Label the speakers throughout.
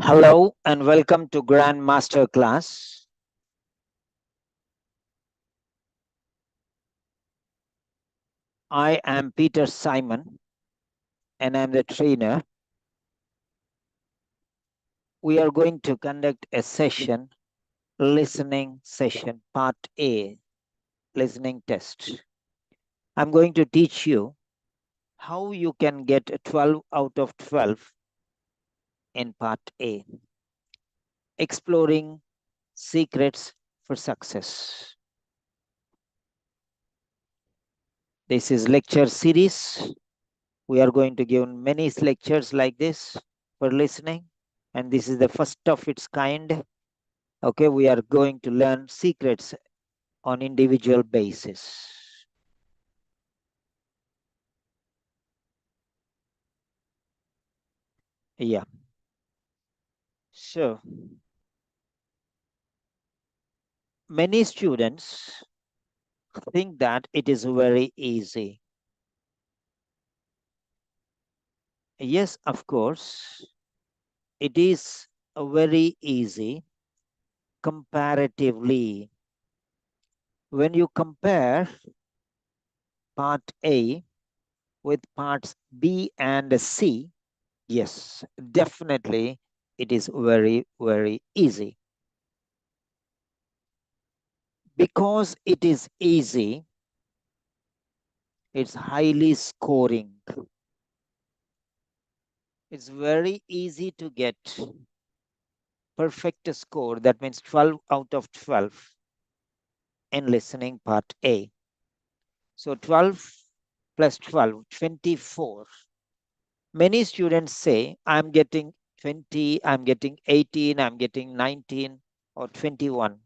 Speaker 1: Hello and welcome to Grand Master class. I am Peter Simon and I'm the trainer. We are going to conduct a session, listening session, part A, listening test. I'm going to teach you how you can get a 12 out of 12 in part A, exploring secrets for success. This is lecture series. We are going to give many lectures like this for listening, and this is the first of its kind. Okay, we are going to learn secrets on individual basis. Yeah. So many students think that it is very easy. Yes, of course, it is very easy comparatively. When you compare part A with parts B and C, yes, definitely it is very, very easy. Because it is easy, it's highly scoring. It's very easy to get perfect score. That means 12 out of 12 in listening part A. So 12 plus 12, 24. Many students say, I'm getting 20, I'm getting 18, I'm getting 19 or 21.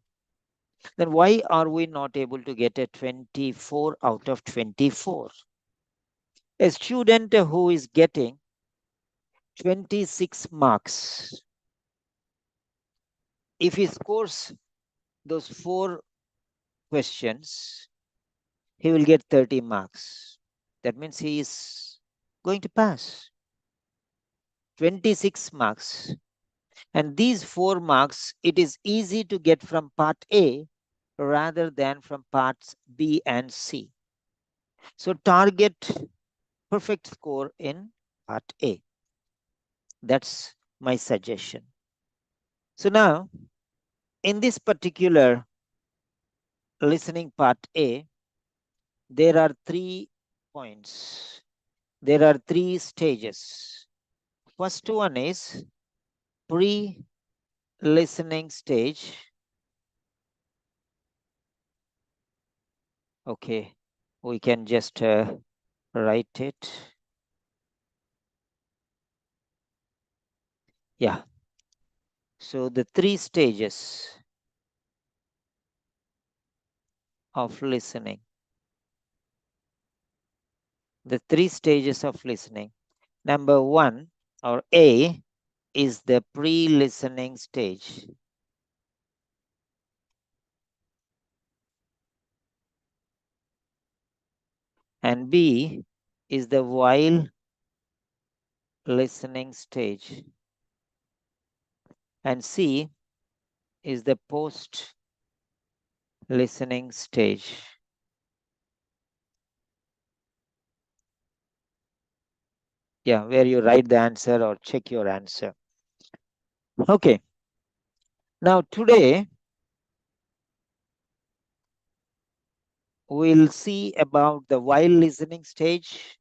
Speaker 1: Then why are we not able to get a 24 out of 24? A student who is getting 26 marks, if he scores those 4 questions, he will get 30 marks. That means he is going to pass. 26 marks. And these 4 marks, it is easy to get from part A rather than from parts B and C. So target perfect score in part A. That's my suggestion. So now, in this particular listening part A, there are 3 points. There are 3 stages. First one is pre-listening stage. Okay, we can just write it. Yeah. So the 3 stages of listening. The 3 stages of listening. Number 1 or A is the pre-listening stage. And B is the while listening stage. And C is the post listening stage. Yeah, where you write the answer or check your answer. Okay. Now today we'll see about the while listening stage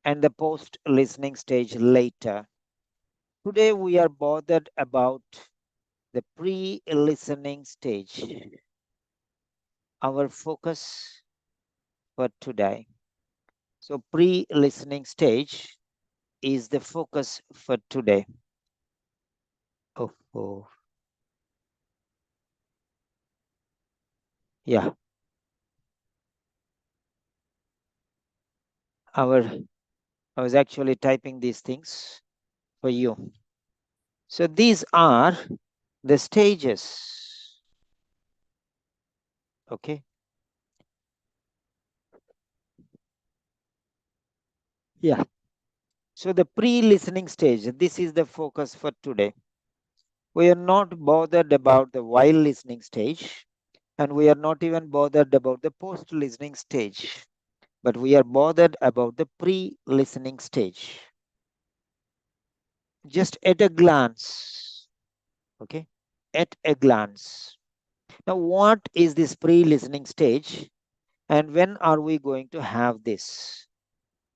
Speaker 1: and the post listening stage later. Today we are bothered about the pre-listening stage. Our focus for today. So pre-listening stage is the focus for today. Oh. Yeah. I was actually typing these things for you. So these are the stages. Okay. Yeah. So the pre-listening stage, this is the focus for today. We are not bothered about the while listening stage, and we are not even bothered about the post listening stage, but we are bothered about the pre listening stage. Just at a glance, okay? At a glance. Now, what is this pre listening stage, and when are we going to have this?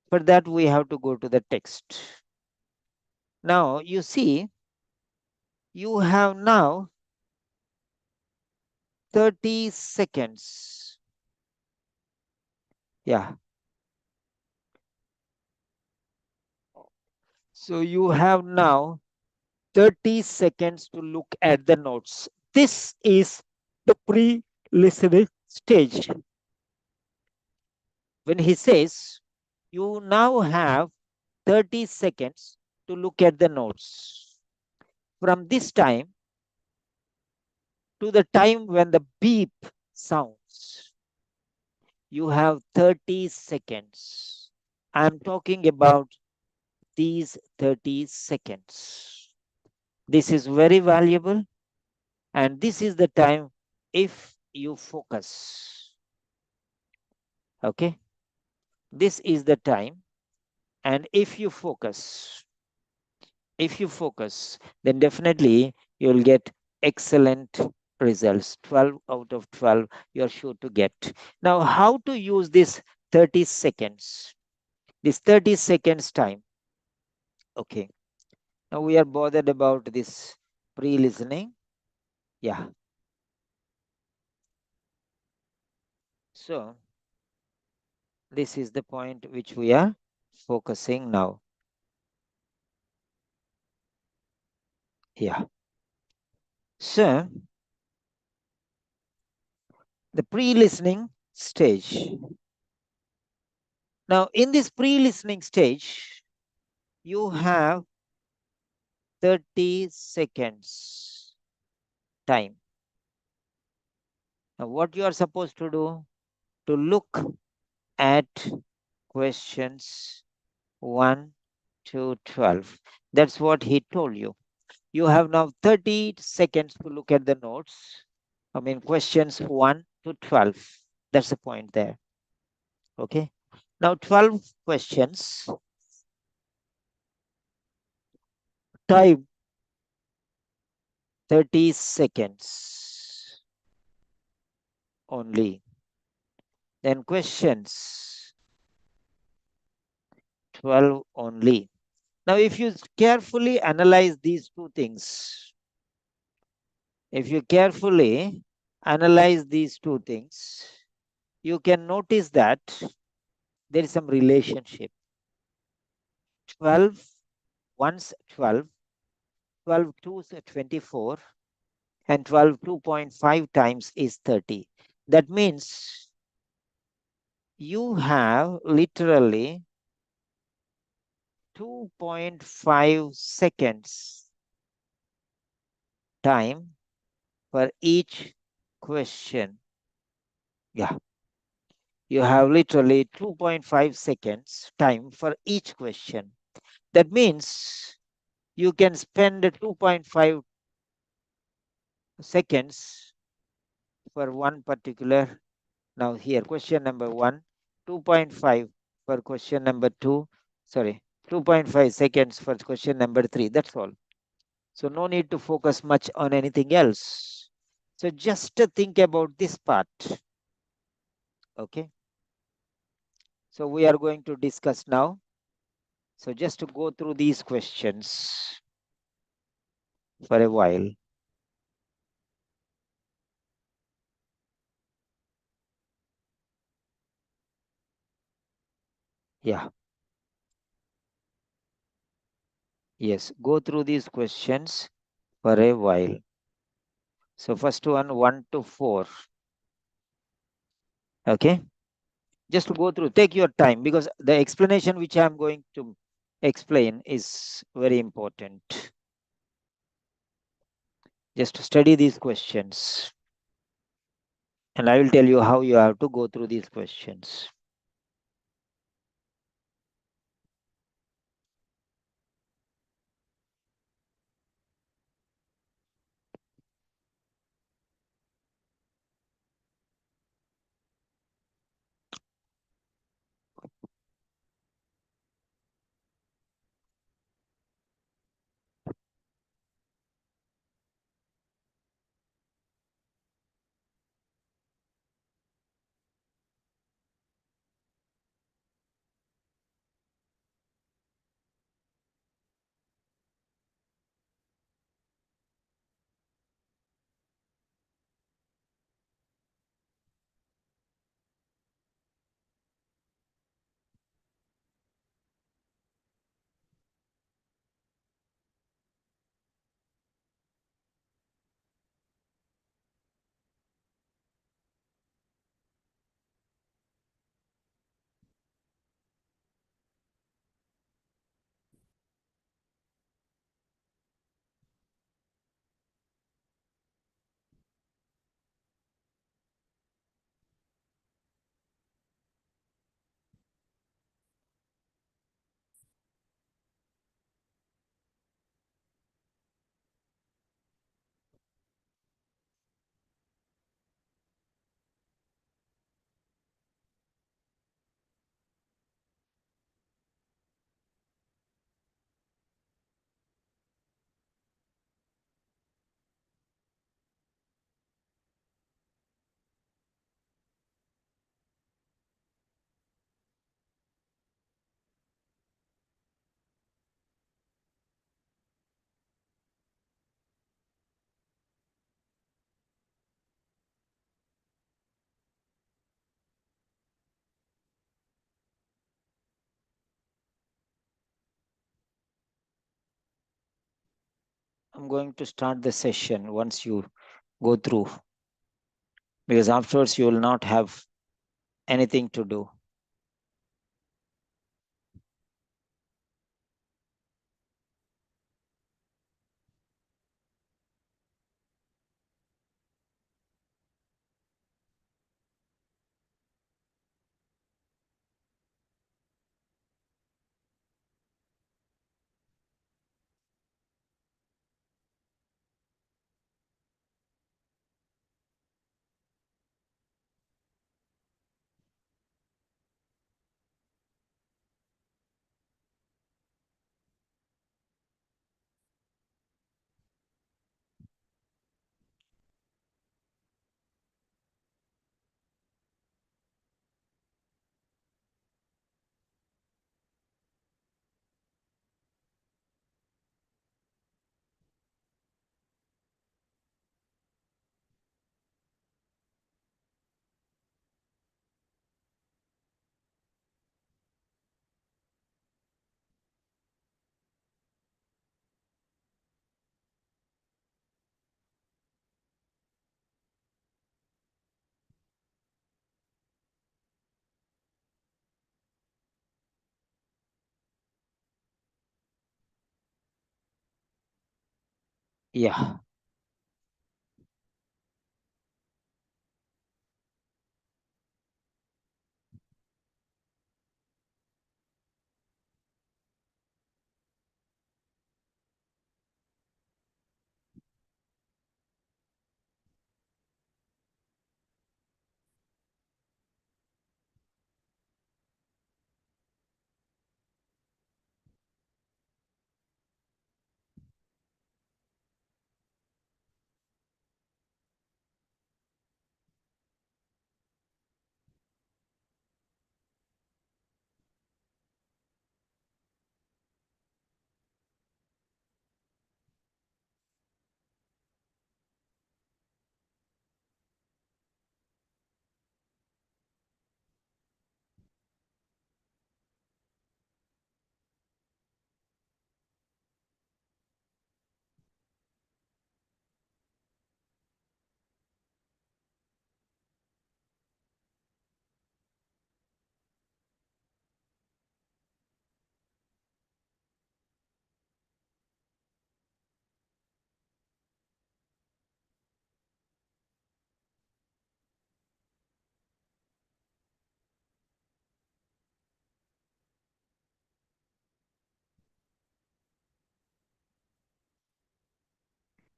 Speaker 1: For that, we have to go to the text. Now, you see, you have now 30 seconds. Yeah. So you have now 30 seconds to look at the notes. This is the pre listening stage. When he says, you now have 30 seconds to look at the notes. From this time to the time when the beep sounds, you have 30 seconds. I'm talking about these 30 seconds. This is very valuable, and this is the time if you focus. Okay, this is the time, and if you focus, then definitely you'll get excellent results. 12 out of 12 you're sure to get. Now, how to use this 30 seconds? This 30 seconds time. Okay, now we are bothered about this pre listening. Yeah. So, this is the point which we are focusing now. Yeah. So, the pre listening stage. Now, in this pre listening stage, you have 30 seconds time. Now, what you are supposed to do? To look at questions 1 to 12. That's what he told you. You have now 30 seconds to look at the notes. I mean, questions 1 to 12. That's the point there. Okay. Now, 12 questions. Time 30 seconds only. Then questions 12 only. Now, if you carefully analyze these two things, if you carefully analyze these two things, you can notice that there is some relationship. 12 once 12, 12 twos are 24, and 12 2.5 times is 30. That means you have literally 2.5 seconds time for each question. Yeah, you have literally 2.5 seconds time for each question. That means you can spend 2.5 seconds for one particular. Now here, question number 1, 2.5 for question number 2, sorry, 2.5 seconds for question number 3. That's all. So no need to focus much on anything else. So just think about this part. Okay. So we are going to discuss now. So just to go through these questions for a while. Yeah. Yes. Go through these questions for a while. So first one, 1 to 4. Okay. Just to go through, take your time, because the explanation which I'm going to explain is very important. Just study these questions, and I will tell you how you have to go through these questions. I'm going to start the session once you go through, because afterwards you will not have anything to do. Yeah,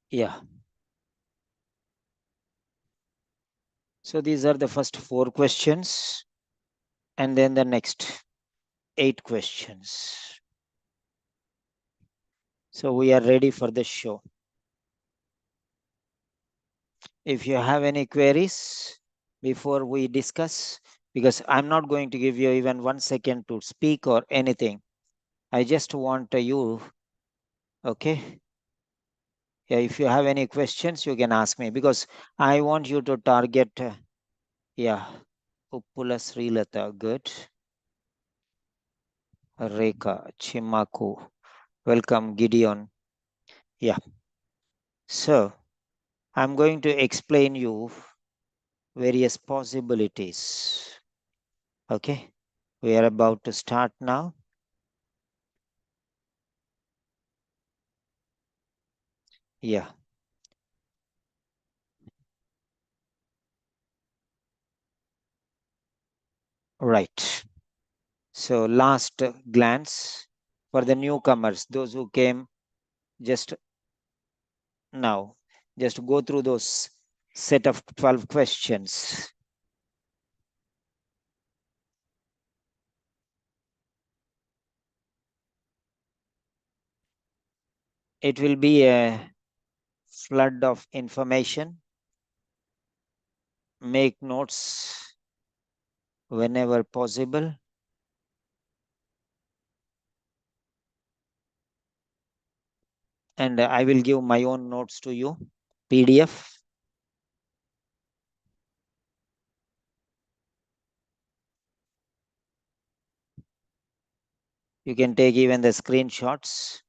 Speaker 1: yeah. So these are the first 4 questions, and then the next 8 questions. So we are ready for the show. If you have any queries before we discuss, because I'm not going to give you even 1 second to speak or anything. I just want you, okay? Yeah, if you have any questions, you can ask me, because I want you to target, yeah, Uppula Srilata, good. Reka, Chimaku, welcome, Gideon. Yeah, so I'm going to explain you various possibilities. Okay, we are about to start now. Yeah, right. So, last glance for the newcomers, those who came just now, just go through those set of 12 questions. It will be a flood of information. Make notes whenever possible. And I will give my own notes to you, PDF. You can take even the screenshots.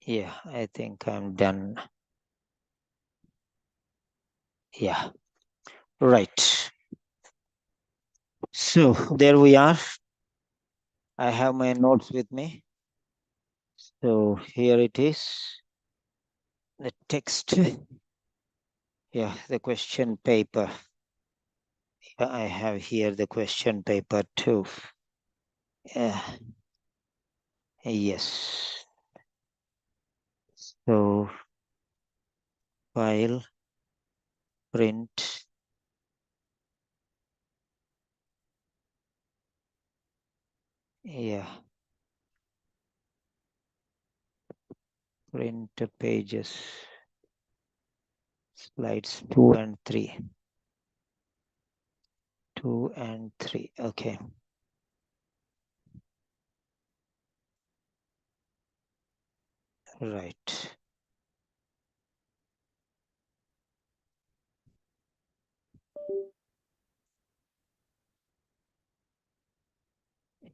Speaker 1: Yeah, I think I'm done. Yeah, right. So there we are. I have my notes with me. So here it is. The text. Yeah, the question paper. Yeah, I have here the question paper too. Yeah, yes. So file, print. Yeah, print pages. Slides 2 and 3. 2 and 3. Okay. Right.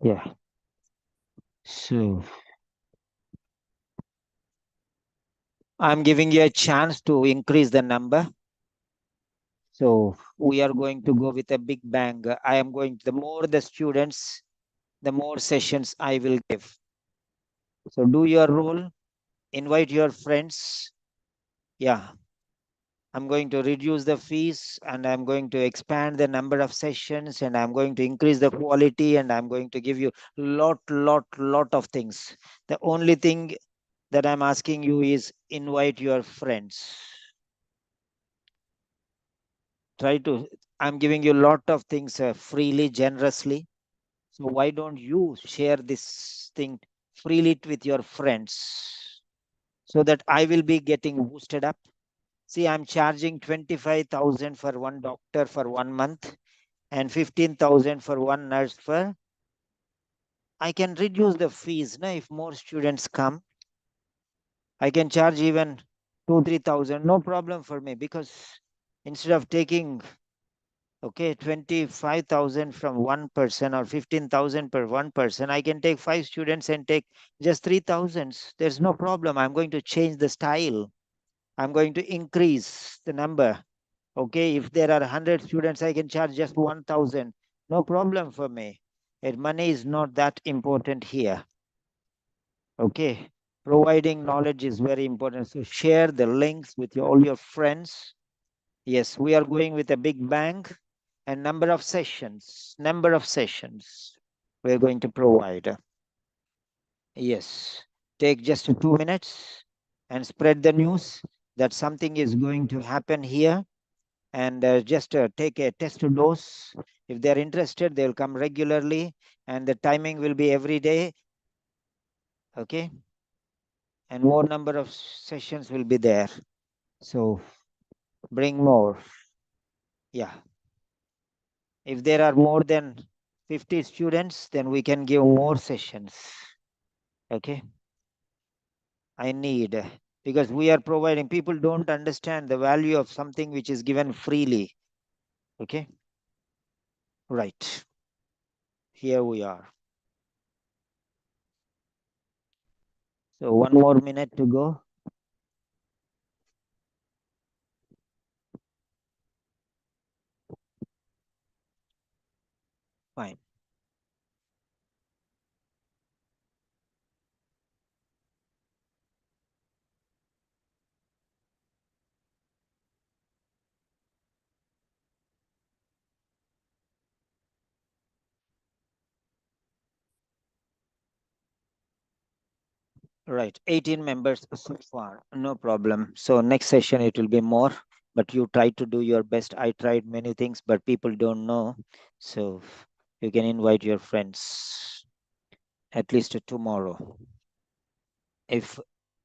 Speaker 1: Yeah. So I'm giving you a chance to increase the number. So we are going to go with a big bang. I am going to, the more the students, the more sessions I will give. So do your role, invite your friends. Yeah. I'm going to reduce the fees and I'm going to expand the number of sessions and I'm going to increase the quality and I'm going to give you lot of things. The only thing that I'm asking you is invite your friends. Try to, I'm giving you a lot of things freely, generously. So why don't you share this thing freely with your friends so that I will be getting boosted up? See, I'm charging 25,000 for one doctor for 1 month and 15,000 for one nurse for. I can reduce the fees. No, if more students come, I can charge even 2, 3,000. No problem for me because instead of taking 25,000 from one person or 15,000 per one person, I can take 5 students and take just 3,000. There's no problem. I'm going to change the style. I'm going to increase the number. Okay, if there are 100 students, I can charge just 1,000. No problem for me. And money is not that important here. Okay, providing knowledge is very important. So share the links with all your friends. Yes, we are going with a big bang and number of sessions. Number of sessions we're going to provide. Yes, take just 2 minutes and spread the news that something is going to happen here and just take a test dose. If they're interested, they'll come regularly and the timing will be every day. Okay. And more number of sessions will be there. So bring more. Yeah. If there are more than 50 students, then we can give more sessions. Okay. I need, because we are providing, people don't understand the value of something which is given freely. Okay. Right. Here we are. So 1 more minute to go. Fine. Right, 18 members so far, no problem. So next session it will be more, but you try to do your best. I tried many things, but people don't know. So you can invite your friends at least tomorrow. If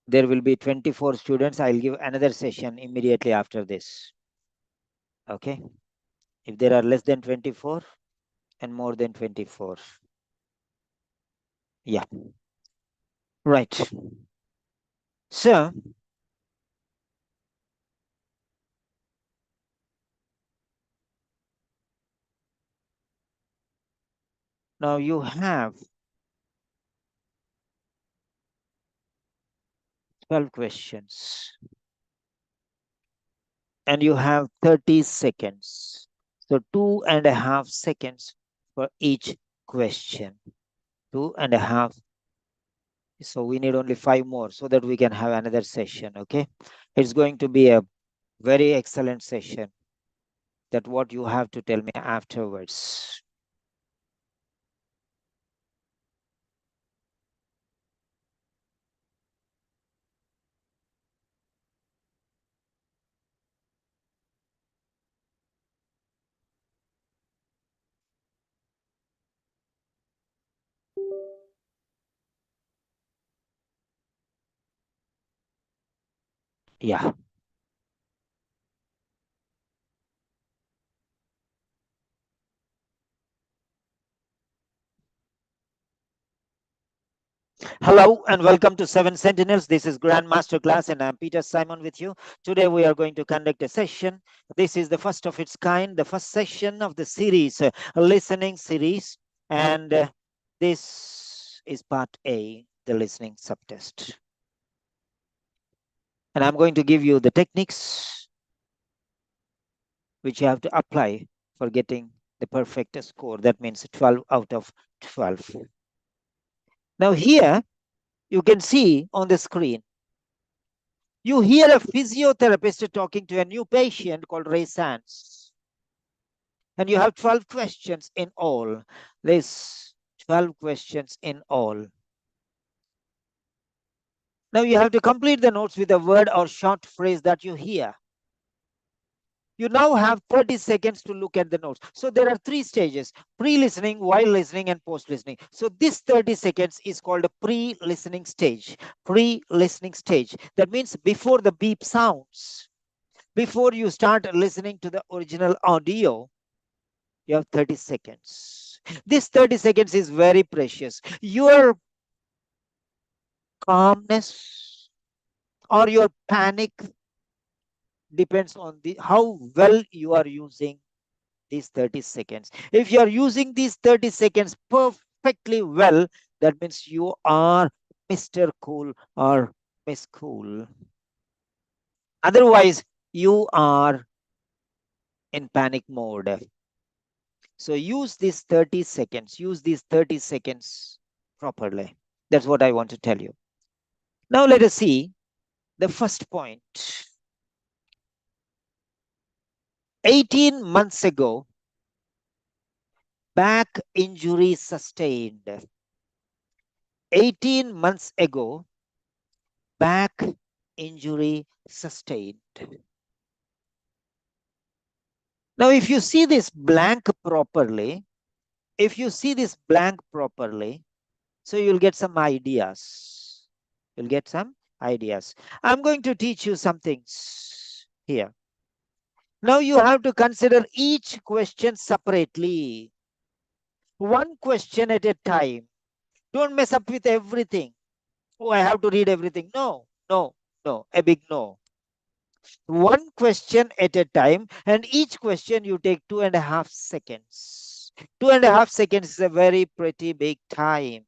Speaker 1: there will be 24 students, I'll give another session immediately after this. Okay. If there are less than 24 and more than 24. Yeah. Right. So now you have 12 questions. And you have 30 seconds. So 2.5 seconds for each question. 2.5. So we need only 5 more so that we can have another session. Okay. It's going to be a very excellent session. That what you have to tell me afterwards. Yeah. Hello and welcome to Seven Sentinels. This is Grand Master Class and I'm Peter Simon with you. Today we are going to conduct a session. This is the first of its kind, the first session of the series, a listening series. And this is part A, the listening subtest. And I'm going to give you the techniques which you have to apply for getting the perfect score. That means 12 out of 12. Now here you can see on the screen, you hear a physiotherapist talking to a new patient called Ray Sands. And you have 12 questions in all. There's 12 questions in all. Now you have to complete the notes with a word or short phrase that you hear. You now have 30 seconds to look at the notes. So there are 3 stages: pre-listening, while listening, and post-listening. So this 30 seconds is called a pre-listening stage. Pre-listening stage. That means before the beep sounds, before you start listening to the original audio, you have 30 seconds. This 30 seconds is very precious. Your calmness or your panic depends on how well you are using these 30 seconds. If you are using these 30 seconds perfectly well, that means you are Mr. Cool or Miss Cool. Otherwise, you are in panic mode. So use these 30 seconds, use these 30 seconds properly. That's what I want to tell you. Now let us see the first point. 18 months ago, back injury sustained. 18 months ago, back injury sustained. Now, if you see this blank properly, so you'll get some ideas. You'll get some ideas. I'm going to teach you some things here. Now you have to consider each question separately. One question at a time. Don't mess up with everything. Oh, I have to read everything. No, no, no. A big no. One question at a time, and each question you take 2.5 seconds. 2.5 seconds is a very pretty big time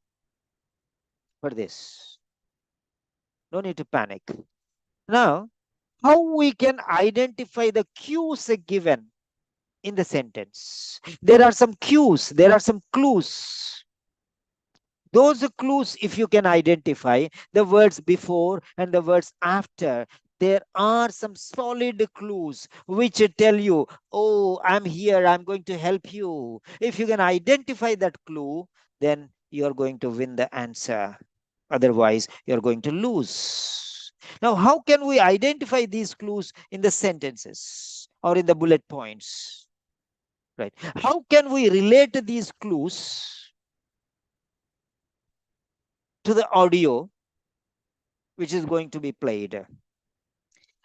Speaker 1: for this. No need to panic. Now, how we can identify the cues given in the sentence? There are some cues, there are some clues. Those clues, if you can identify the words before and the words after, there are some solid clues which tell you, oh, I'm here, I'm going to help you. If you can identify that clue, then you're going to win the answer. Otherwise, you're going to lose. Now, how can we identify these clues in the sentences or in the bullet points? Right? How can we relate these clues to the audio which is going to be played?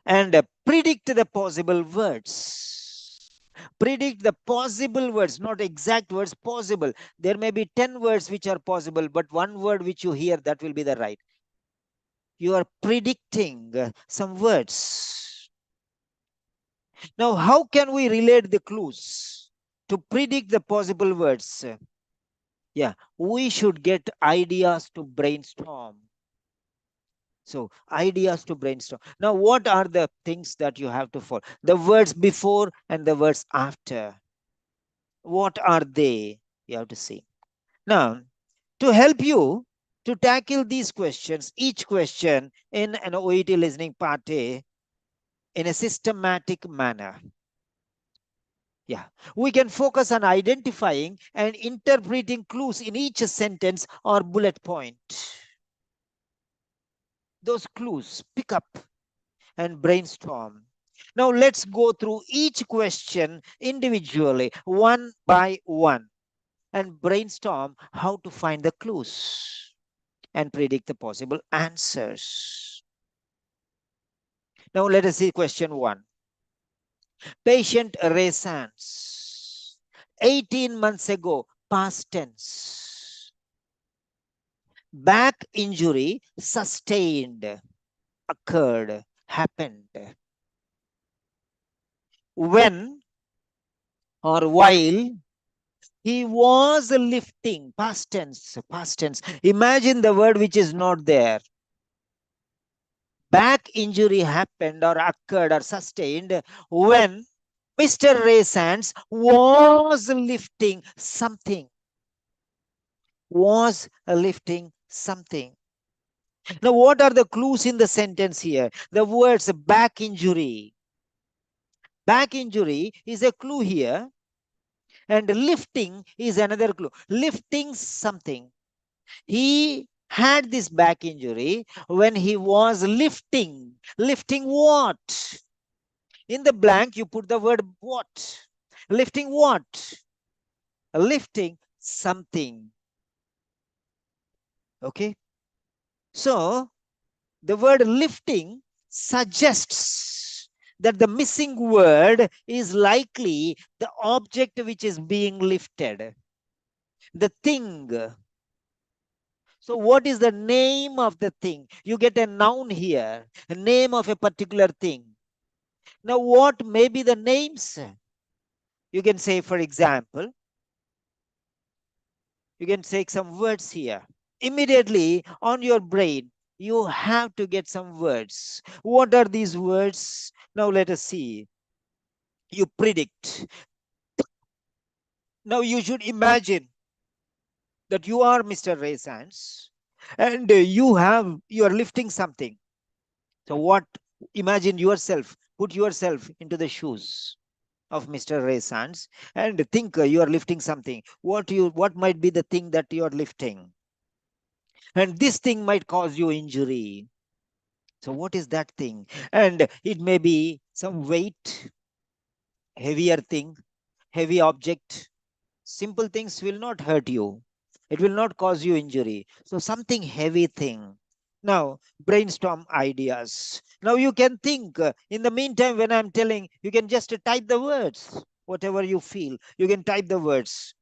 Speaker 1: And predict the possible words. Predict the possible words, not exact words, possible. There may be 10 words which are possible, but one word which you hear, that will be the right. You are predicting some words. Now, how can we relate the clues to predict the possible words? Yeah, we should get ideas to brainstorm. So ideas to brainstorm. Now, what are the things that you have to follow? The words before and the words after. What are they? You have to see. Now, to help you to tackle these questions, each question in an OET listening party in a systematic manner. Yeah, we can focus on identifying and interpreting clues in each sentence or bullet point. Those clues pick up and brainstorm. Now let's go through each question individually, one by one, and brainstorm how to find the clues and predict the possible answers. Now let us see question one. Patient Resans. 18 months ago, past tense. Back injury sustained, occurred, happened. When or while he was lifting, past tense, past tense. Imagine the word which is not there. Back injury happened or occurred or sustained when Mr. Ray Sands was lifting something. Was lifting something. Now, what are the clues in the sentence here? The words back injury. Back injury is a clue here, and lifting is another clue. Lifting something. He had this back injury when he was lifting. Lifting what? In the blank, you put the word what. Lifting what? Lifting something. Okay. So, the word lifting suggests that the missing word is likely the object which is being lifted, the thing. So, what is the name of the thing? You get a noun here, a name of a particular thing. Now, what may be the names? You can say, for example, you can take some words here. Immediately on your brain, you have to get some words. What are these words? Now, let us see. You predict. Now, you should imagine that you are Mr. Ray Sands and you are lifting something. So, what? Imagine yourself, put yourself into the shoes of Mr. Ray Sands and think you are lifting something. What might be the thing that you are lifting? And this thing might cause you injury. So what is that thing? And it may be some weight, heavier thing, heavy object. Simple things will not hurt you. It will not cause you injury. So something heavy thing. Now, brainstorm ideas. Now you can think. In the meantime, when I'm telling, you can just type the words. Whatever you feel, you can type the words.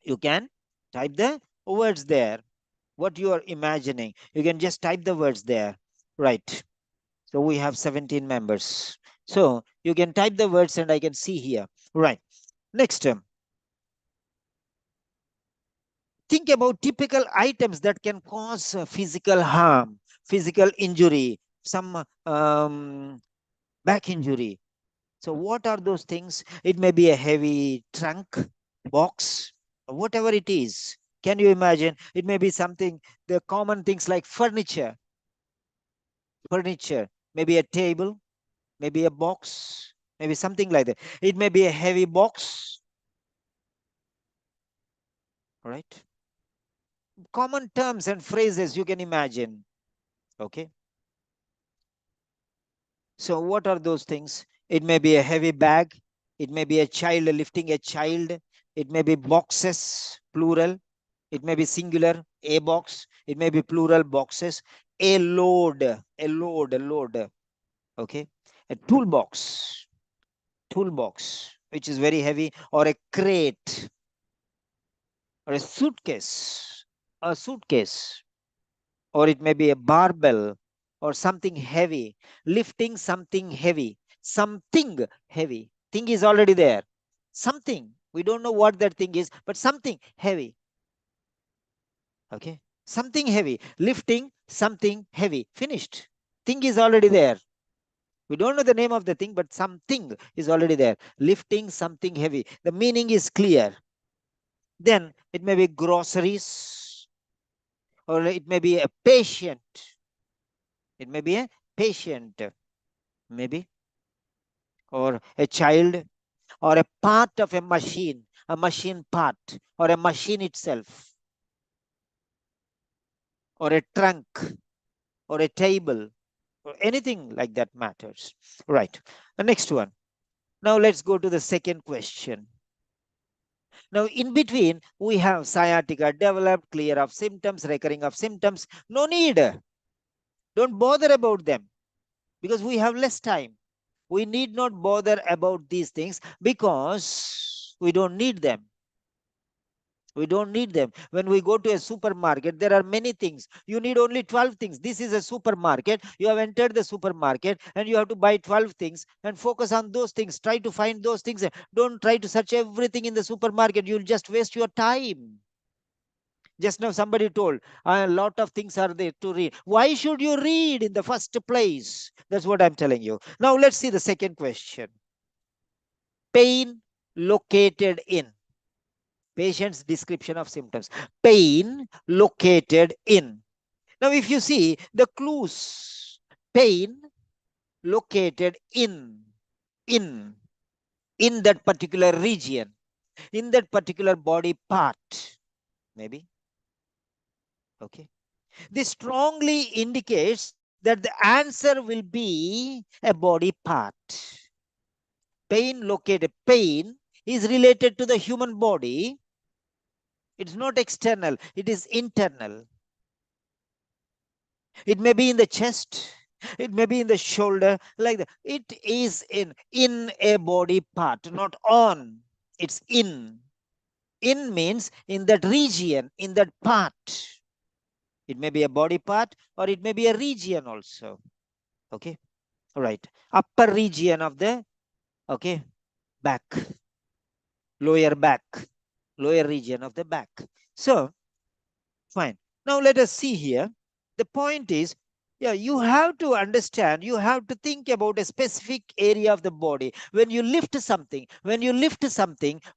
Speaker 1: You can type the words there. What you are imagining, you can just type the words there. Right. So we have 17 members. So you can type the words and I can see here. Right. Next, think about typical items that can cause physical harm, physical injury, some back injury. So what are those things? It may be a heavy trunk, box, whatever it is. Can you imagine? It may be something, the common things like furniture, maybe a table, maybe a box, maybe something like that. It may be a heavy box, right? Common terms and phrases you can imagine. Okay. So what are those things? It may be a heavy bag. It may be a child lifting a child. It may be boxes, plural. It may be singular, a box. It may be plural boxes. A load, a load, a load. Okay. A toolbox, which is very heavy, or a crate, or a suitcase, or it may be a barbell, or something heavy, lifting something heavy. Thing is already there. Something. We don't know what that thing is, but something heavy. Okay. something heavy, lifting something heavy, finished. Thing is already there. We don't know the name of the thing, but something is already there. Lifting something heavy. The meaning is clear. Then it may be groceries, or it may be a patient. It may be a patient, maybe, or a child, or a part of a machine part, or a machine itself, or a trunk, or a table, or anything like that matters. Right. The next one. Now let's go to the second question. Now, in between, we have sciatica developed, clear of symptoms, recurring of symptoms. No need. Don't bother about them because we have less time. We need not bother about these things because we don't need them. We don't need them. When we go to a supermarket, there are many things. You need only 12 things. This is a supermarket. You have entered the supermarket and you have to buy 12 things and focus on those things. Try to find those things. Don't try to search everything in the supermarket. You'll just waste your time. Just now somebody told a lot of things are there to read. Why should you read in the first place? That's what I'm telling you. Now let's see the second question. Pain located in. Patient's description of symptoms. Pain located in. Now if you see the clues, pain located in, in that particular region, in that particular body part, maybe. Okay. This strongly indicates that the answer will be a body part. Pain located. Pain is related to the human body. It's not external, it is internal. It may be in the chest, it may be in the shoulder, like that. It is in a body part, not on. It's in. In means in that region, in that part. It may be a body part or it may be a region also. Okay. All right. Upper region of the, okay, back, lower back, lower region of the back. So, fine. Now let us see here. The point is, yeah, you have to understand, you have to think about a specific area of the body. When you lift something,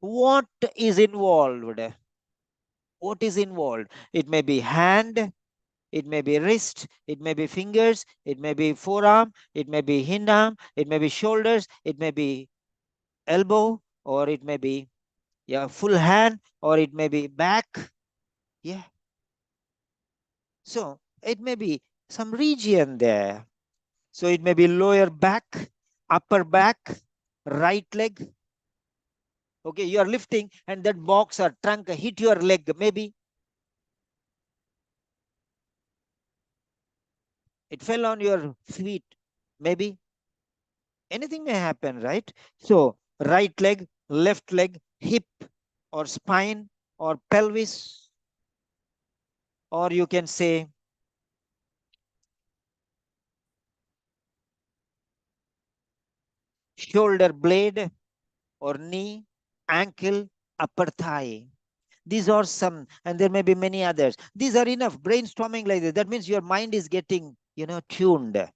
Speaker 1: what is involved? What is involved? It may be hand, it may be wrist, it may be fingers, it may be forearm, it may be hind arm, it may be shoulders, it may be elbow, or it may be, yeah, full hand, or it may be back. Yeah. So it may be some region there. So it may be lower back, upper back, right leg. Okay, you are lifting and that box or trunk hit your leg, maybe. It fell on your feet, maybe. Anything may happen, right? So right leg, left leg, hip or spine or pelvis, or you can say shoulder blade or knee, ankle, upper thigh. These are some, and there may be many others. These are enough. Brainstorming like this. That means your mind is getting, tuned.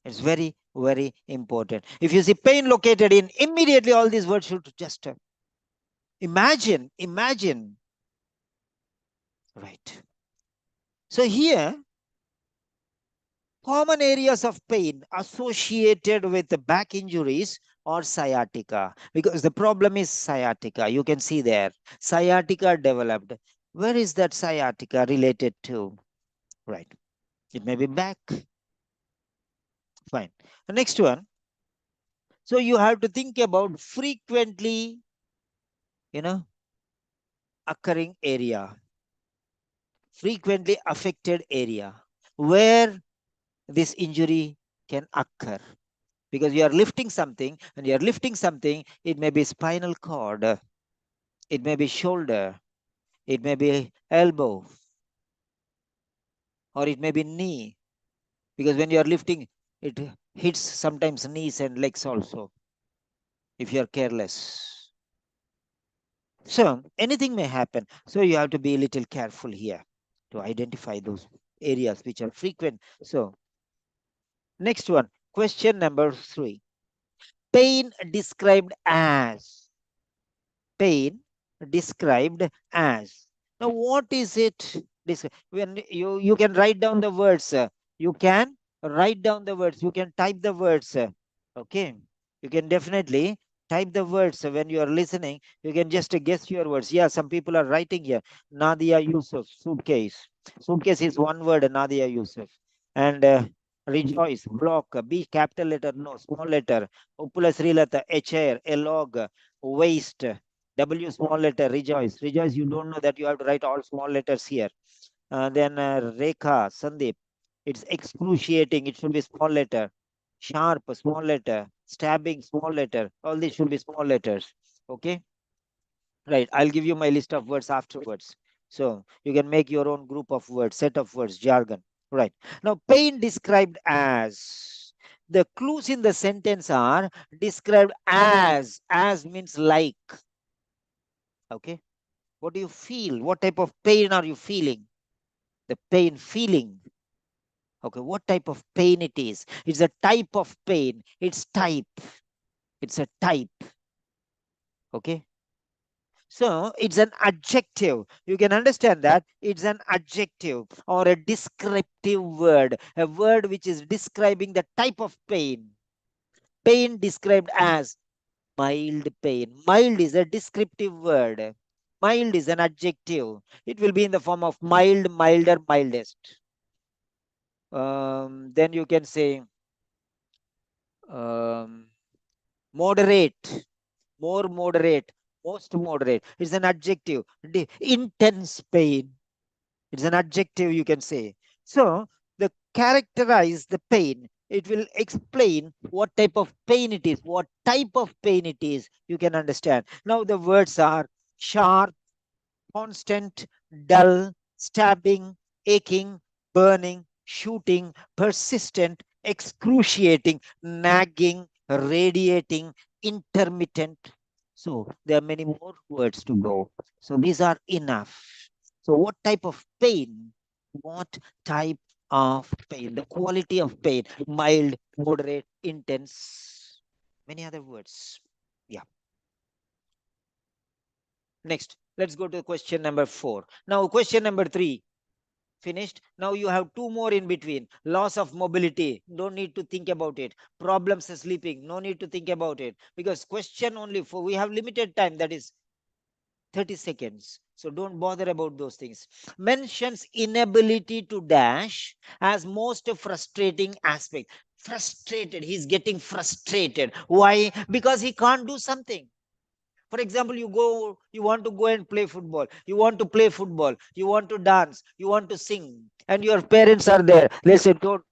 Speaker 1: It's very, very important. If you see pain located in, immediately all these words should just imagine. Right. So here, common areas of pain associated with the back injuries or sciatica, because the problem is sciatica. You can see there, sciatica developed. Where is that sciatica related to? Right. It may be back. Fine. The next one. So you have to think about frequently, occurring area, frequently affected area, where this injury can occur. Because you are lifting something and you are lifting something, it may be spinal cord, it may be shoulder, it may be elbow, or it may be knee. Because when you are lifting, it hits sometimes knees and legs also, if you are careless. So anything may happen. So you have to be a little careful here. to identify those areas which are frequent. So, next one, question number 3. Pain described as. Pain described as. Now, what is it? When you can write down the words, you can write down the words, you can type the words. Okay, you can definitely type the words when you are listening. You can just guess your words. Yeah, some people are writing here. Nadia Yusuf, suitcase. Suitcase is one word, Nadia Yusuf. And rejoice, block, B capital letter, no, small letter. Upula Srilata, a chair, a log, waste. W small letter, rejoice. Rejoice, you don't know that you have to write all small letters here. Then Rekha, Sandeep, it's excruciating, it should be small letter. Sharp, small letter. Stabbing, small letter. All these should be small letters. Okay, right. I'll give you my list of words afterwards. So you can make your own group of words, set of words, jargon. Right. Now, pain described as. The clues in the sentence are described as. As means like. Okay. What do you feel? What type of pain are you feeling? The pain feeling. Okay, what type of pain it is? It's a type of pain. It's type. It's a type. Okay. So it's an adjective. You can understand that it's an adjective or a descriptive word, a word which is describing the type of pain. Pain described as mild pain. Mild is a descriptive word. Mild is an adjective. It will be in the form of mild, milder, mildest. Then you can say um, moderate, more moderate, most moderate. It's an adjective. Intense pain. It's an adjective, you can say. So the characterize the pain. It will explain what type of pain it is, what type of pain it is. You can understand. Now the words are sharp, constant, dull, stabbing, aching, burning, shooting, persistent, excruciating, nagging, radiating, intermittent. So there are many more words to go. So these are enough. So what type of pain? What type of pain? The quality of pain, mild, moderate, intense, many other words. Yeah. Next, let's go to question number 4. Now, question number 3 finished. Now you have two more in between. Loss of mobility, don't need to think about it. Problems sleeping, no need to think about it, because question only for, we have limited time, that is 30 seconds. So don't bother about those things. Mentions inability to dash as most frustrating aspect. Frustrated, he's getting frustrated. Why? Because he can't do something. For example, you want to go and play football, you want to play football, you want to dance, you want to sing, and your parents are there. They say, don't.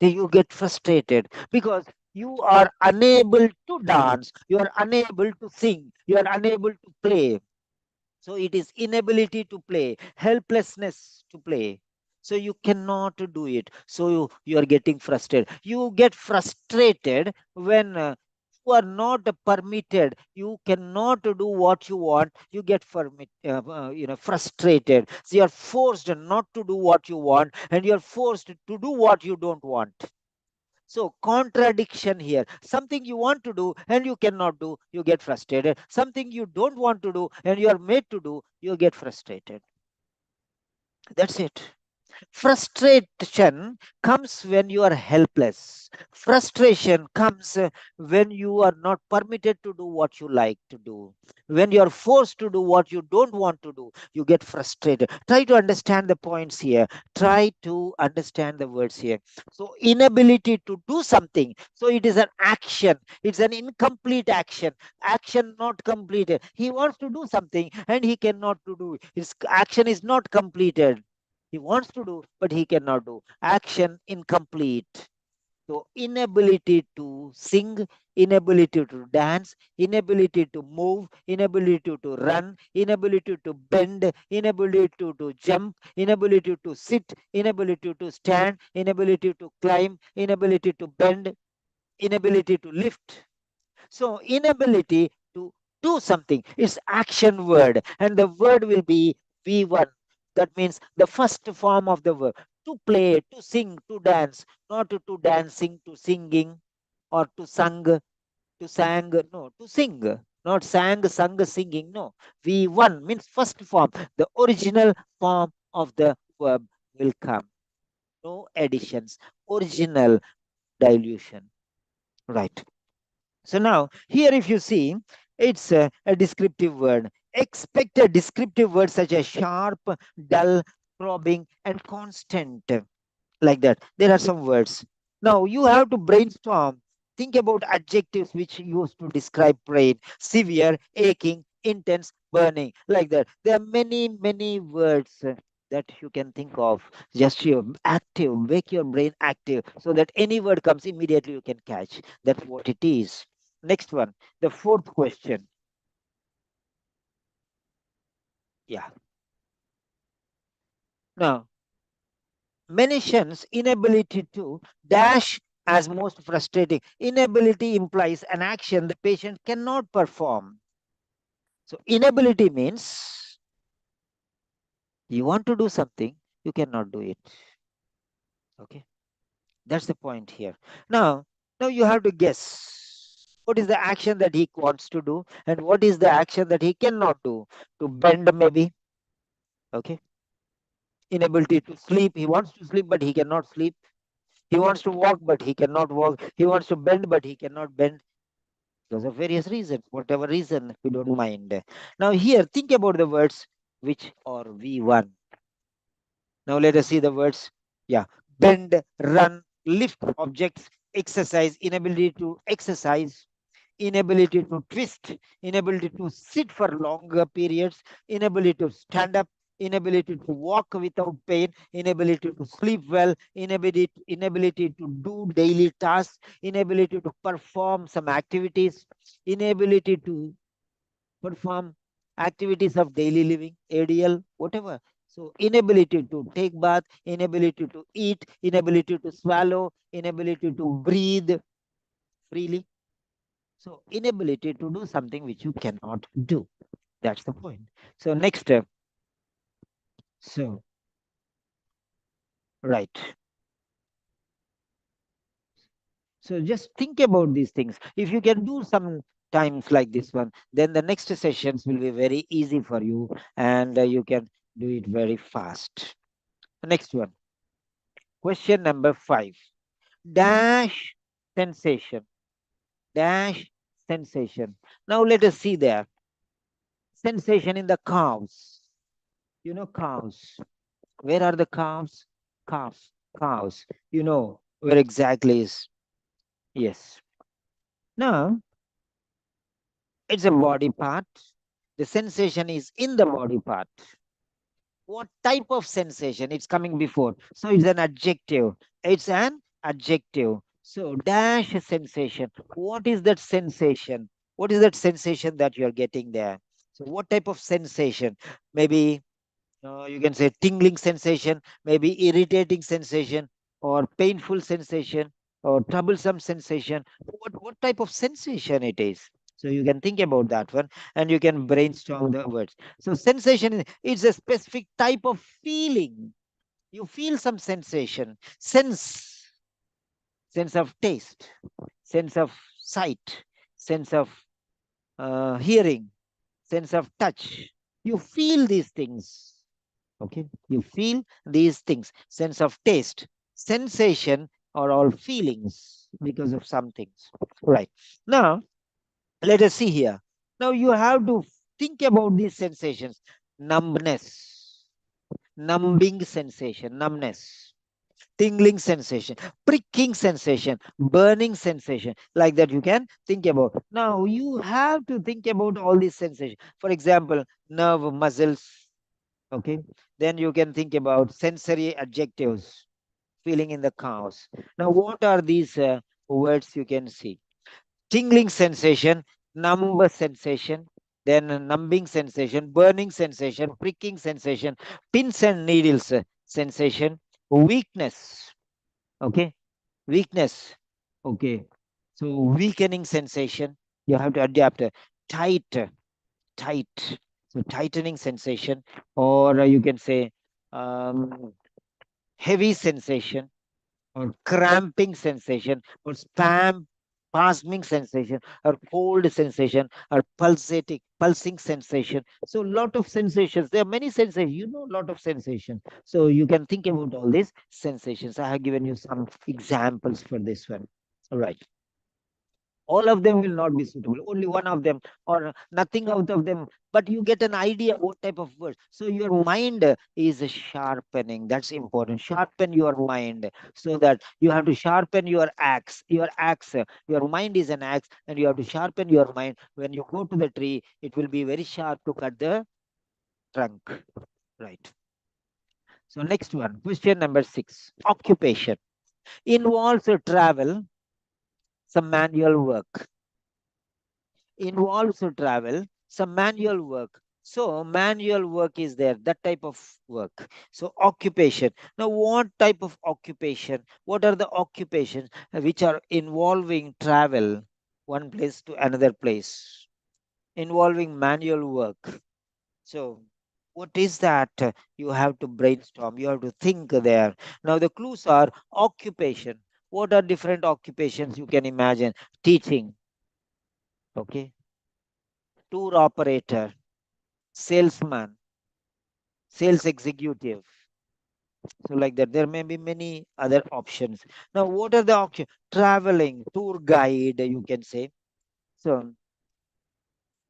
Speaker 1: You get frustrated because you are unable to dance, you are unable to sing, you are unable to play. So it is inability to play, helplessness to play. So you cannot do it. So you are getting frustrated. You get frustrated when you are not permitted. You cannot do what you want. You get frustrated. So you are forced not to do what you want, and you are forced to do what you don't want. So contradiction here. Something you want to do and you cannot do, you get frustrated. Something you don't want to do and you are made to do, you get frustrated. That's it. Frustration comes when you are helpless. Frustration comes when you are not permitted to do what you like to do. When you are forced to do what you don't want to do, you get frustrated. Try to understand the points here. Try to understand the words here. So, inability to do something. So, it is an action. It's an incomplete action. Action not completed. He wants to do something and he cannot to do. His action is not completed. He wants to do, but he cannot do. Action incomplete. So, inability to sing, inability to dance, inability to move, inability to run, inability to bend, inability to jump, inability to sit, inability to stand, inability to climb, inability to bend, inability to lift. So, inability to do something is action word, and the word will be V1. That means the first form of the verb. To play, to sing, to dance, not to dancing, to singing, or to sang, to sang, no, to sing, not sang, sung, singing, no. V1 means first form, the original form of the verb will come. No additions, original dilution. Right. So now, here if you see, it's a descriptive word. Expect a descriptive word such as sharp, dull, probing, and constant, like that. There are some words. Now you have to brainstorm. Think about adjectives which used to describe pain: severe, aching, intense, burning, like that. There are many, many words that you can think of. Just your active, make your brain active so that any word comes immediately you can catch. That's what it is. Next one, the fourth question. Yeah. Now, mentions inability to dash as most frustrating. Inability implies an action the patient cannot perform. So inability means you want to do something, you cannot do it. Okay, that's the point here. Now, now you have to guess what is the action that he wants to do and what is the action that he cannot do. To bend, maybe. Okay, inability to sleep. He wants to sleep, but he cannot sleep. He wants to walk, but he cannot walk. He wants to bend, but he cannot bend. Because of various reasons, whatever reason, we don't mind. Now, here, think about the words which or V1. Now, let us see the words. Yeah. Bend, run, lift objects, exercise, inability to exercise, inability to twist, inability to sit for longer periods, inability to stand up, inability to walk without pain, inability to sleep well, inability to do daily tasks, inability to perform some activities, inability to perform activities of daily living, ADL, whatever. So inability to take bath, inability to eat, inability to swallow, inability to breathe freely. So inability to do something which you cannot do. That's the point. So next step. So right. So just think about these things. If you can do some times like this one, then the next sessions will be very easy for you and you can do it very fast. Next one. Question number 5. Dash sensation. Dash sensation. Now let us see there. Sensation in the calves. You know calves. Where are the calves? Calves. Calves. You know where exactly is. Yes. Now, it's a body part. The sensation is in the body part. What type of sensation? It's coming before. So it's an adjective. It's an adjective. So dash sensation. What is that sensation? What is that sensation that you're getting there? So what type of sensation? Maybe you can say tingling sensation, maybe irritating sensation, or painful sensation, or troublesome sensation. What type of sensation it is? So you can think about that one and you can brainstorm the words. So sensation is a specific type of feeling. You feel some sensation, sense of taste, sense of sight, sense of hearing, sense of touch. You feel these things. Okay, you feel these things. Sense of taste, sensation are all feelings because of some things. Right. Now, let us see here. Now you have to think about these sensations. Numbness, numbing sensation, numbness, tingling sensation, pricking sensation, burning sensation, like that you can think about. Now you have to think about all these sensations. For example, nerve muscles. Okay, then you can think about sensory adjectives, feeling in the cows. Now what are these words you can see? Tingling sensation, numb sensation, then numbing sensation, burning sensation, pricking sensation, pins and needles sensation, weakness. Okay, weakness. Okay, so weakening sensation, you have to adapt. Tight, tight. So tightening sensation, or you can say um, heavy sensation, or cramping sensation, or spasming sensation, or cold sensation, or pulsing sensation. So lot of sensations. There are many sensations. Lot of sensations. So you can think about all these sensations. I have given you some examples for this one. All right. All of them will not be suitable, only one of them or nothing out of them, but you get an idea what type of words. So your mind is sharpening. That's important. Sharpen your mind, so that you have to sharpen your axe. Your mind is an axe, and you have to sharpen your mind. When you go to the tree, it will be very sharp to cut the trunk, right? So next one, question number 6. Occupation involves travel, some manual work. Involves travel, some manual work. So manual work is there, that type of work. So occupation. Now, what type of occupation? What are the occupations which are involving travel one place to another place, involving manual work? So what is that? You have to brainstorm. You have to think there. Now the clues are occupation. What are different occupations you can imagine? Teaching. Okay, tour operator, salesman, sales executive. So, like that, there may be many other options. Now, what are the options? Traveling, tour guide, you can say. So,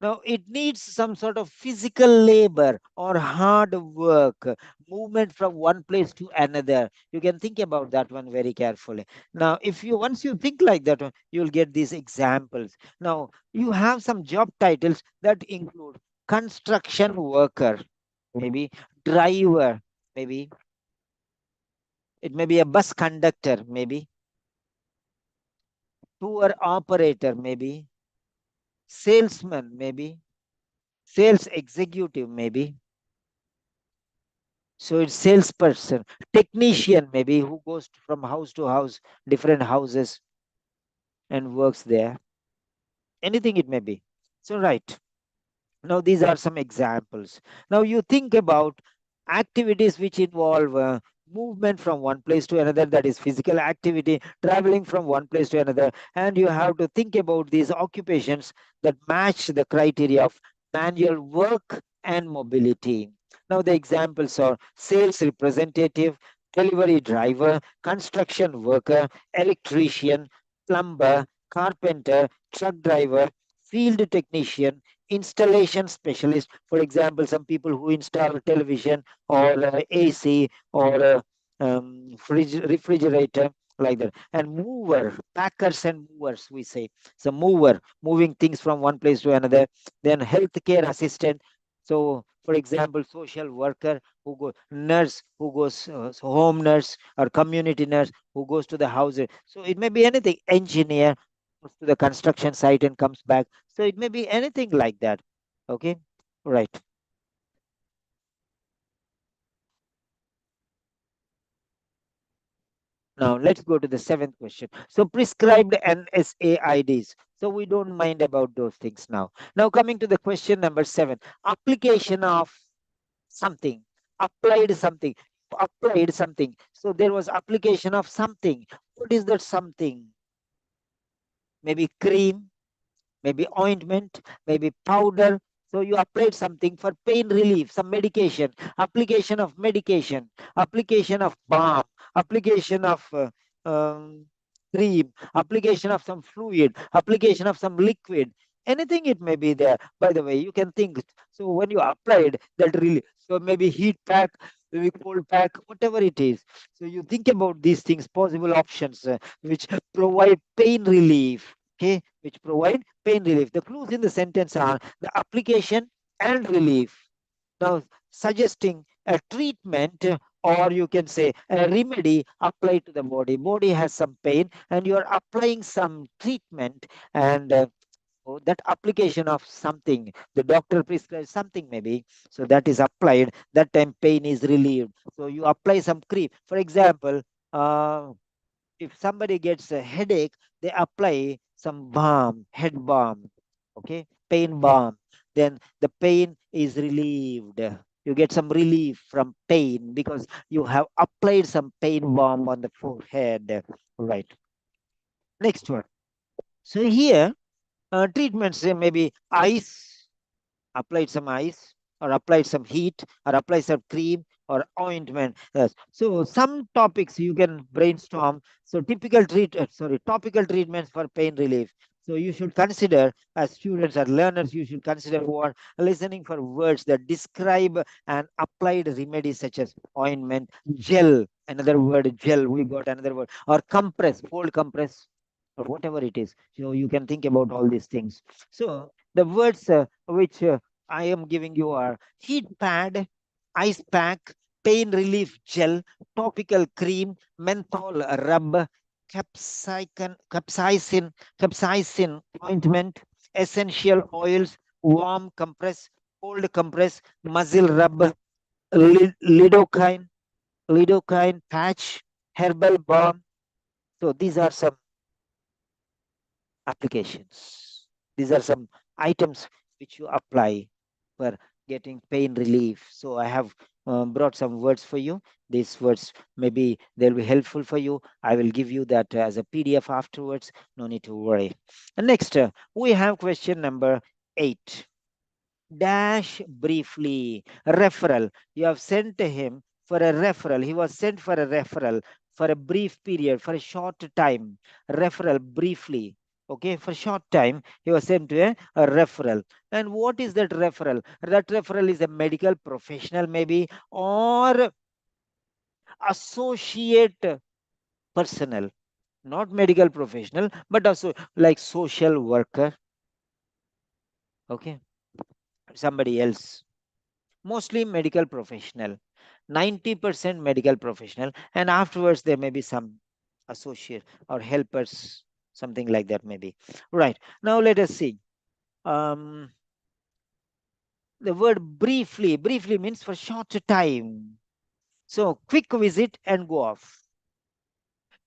Speaker 1: now it needs some sort of physical labor or hard work, movement from one place to another. You can think about that one very carefully. Now, if you once you think like that, you'll get these examples. Now, you have some job titles that include construction worker, maybe driver, maybe it may be a bus conductor, maybe tour operator, maybe salesman, maybe sales executive, maybe. So it's salesperson, technician, maybe who goes from house to house, different houses, and works there. Anything it may be. So right. Now, these are some examples. Now, you think about activities which involve movement from one place to another, that is physical activity, traveling from one place to another, and you have to think about these occupations that match the criteria of manual work and mobility. Now, the examples are sales representative, delivery driver, construction worker, electrician, plumber, carpenter, truck driver, field technician, installation specialist. For example, some people who install television or AC or refrigerator, like that. And mover, packers and movers, we say. So mover, moving things from one place to another. Then healthcare assistant. So, for example, social worker who go, nurse who goes, so home nurse or community nurse who goes to the houses. So it may be anything. Engineer goes to the construction site and comes back. So it may be anything like that. Okay, right. Now let's go to the seventh question. So prescribed NSAIDs. So we don't mind about those things now. Now coming to the question number 7, application of something, applied something, applied something. So there was application of something. What is that something? Maybe cream, maybe ointment, maybe powder. So you applied something for pain relief, some medication, application of balm, application of cream, application of some fluid, application of some liquid. Anything it may be there. By the way, you can think. So when you applied that really, so maybe heat pack, maybe cold pack, whatever it is. So you think about these things, possible options which provide pain relief. Okay, which provide pain relief. The clues in the sentence are the application and relief. Now, suggesting a treatment or you can say a remedy applied to the body. Body has some pain and you are applying some treatment and so that application of something, the doctor prescribes something maybe, so that is applied, that time pain is relieved. So you apply some cream. For example, uh, if somebody gets a headache, they apply some balm, head balm, okay, pain balm. Then the pain is relieved. You get some relief from pain because you have applied some pain balm on the forehead. Right. Next one. So here, treatments maybe ice, applied some ice, or applied some heat, or apply some cream or ointment. Yes. So some topics you can brainstorm. So topical treatments for pain relief. So you should consider, as students or learners, you should consider what listening for words that describe an applied remedy such as ointment, gel, another word gel, we got another word, or compress, cold compress, or whatever it is. So you can think about all these things. So the words which I am giving you are heat pad, ice pack, pain relief gel, topical cream, menthol rub, capsaicin ointment, essential oils, warm compress, cold compress, muzzle rub, lidocaine, lidocaine patch, herbal balm. So these are some applications. These are some items which you apply for getting pain relief. So I have brought some words for you. These words maybe they'll be helpful for you. I will give you that as a PDF afterwards. No need to worry. And next, we have question number 8. Dash briefly. Referral. You have sent to him for a referral. He was sent for a referral for a brief period, for a short time. Referral briefly. Okay, for short time, he was sent to a referral. And what is that referral? That referral is a medical professional, maybe, or associate personnel, not medical professional, but also like social worker. Okay, somebody else, mostly medical professional, 90% medical professional, and afterwards there may be some associate or helpers, something like that maybe. Right, now let us see. um the word briefly, briefly means for short time. So quick visit and go off,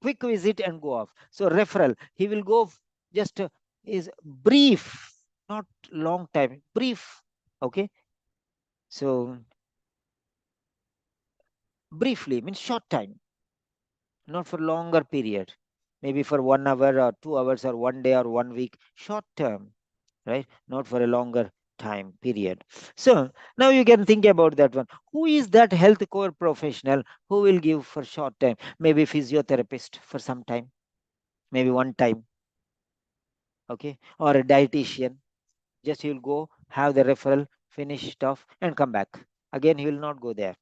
Speaker 1: quick visit and go off. So referral, he will go just is brief, not long time, brief. Okay, so briefly means short time, not for longer period, maybe for 1 hour or 2 hours or 1 day or 1 week, short term, right? Not for a longer time period. So now you can think about that one. Who is that health core professional who will give for short time? Maybe physiotherapist for some time, maybe one time, okay, or a dietitian. Just he will go have the referral finished off and come back. Again, he will not go there.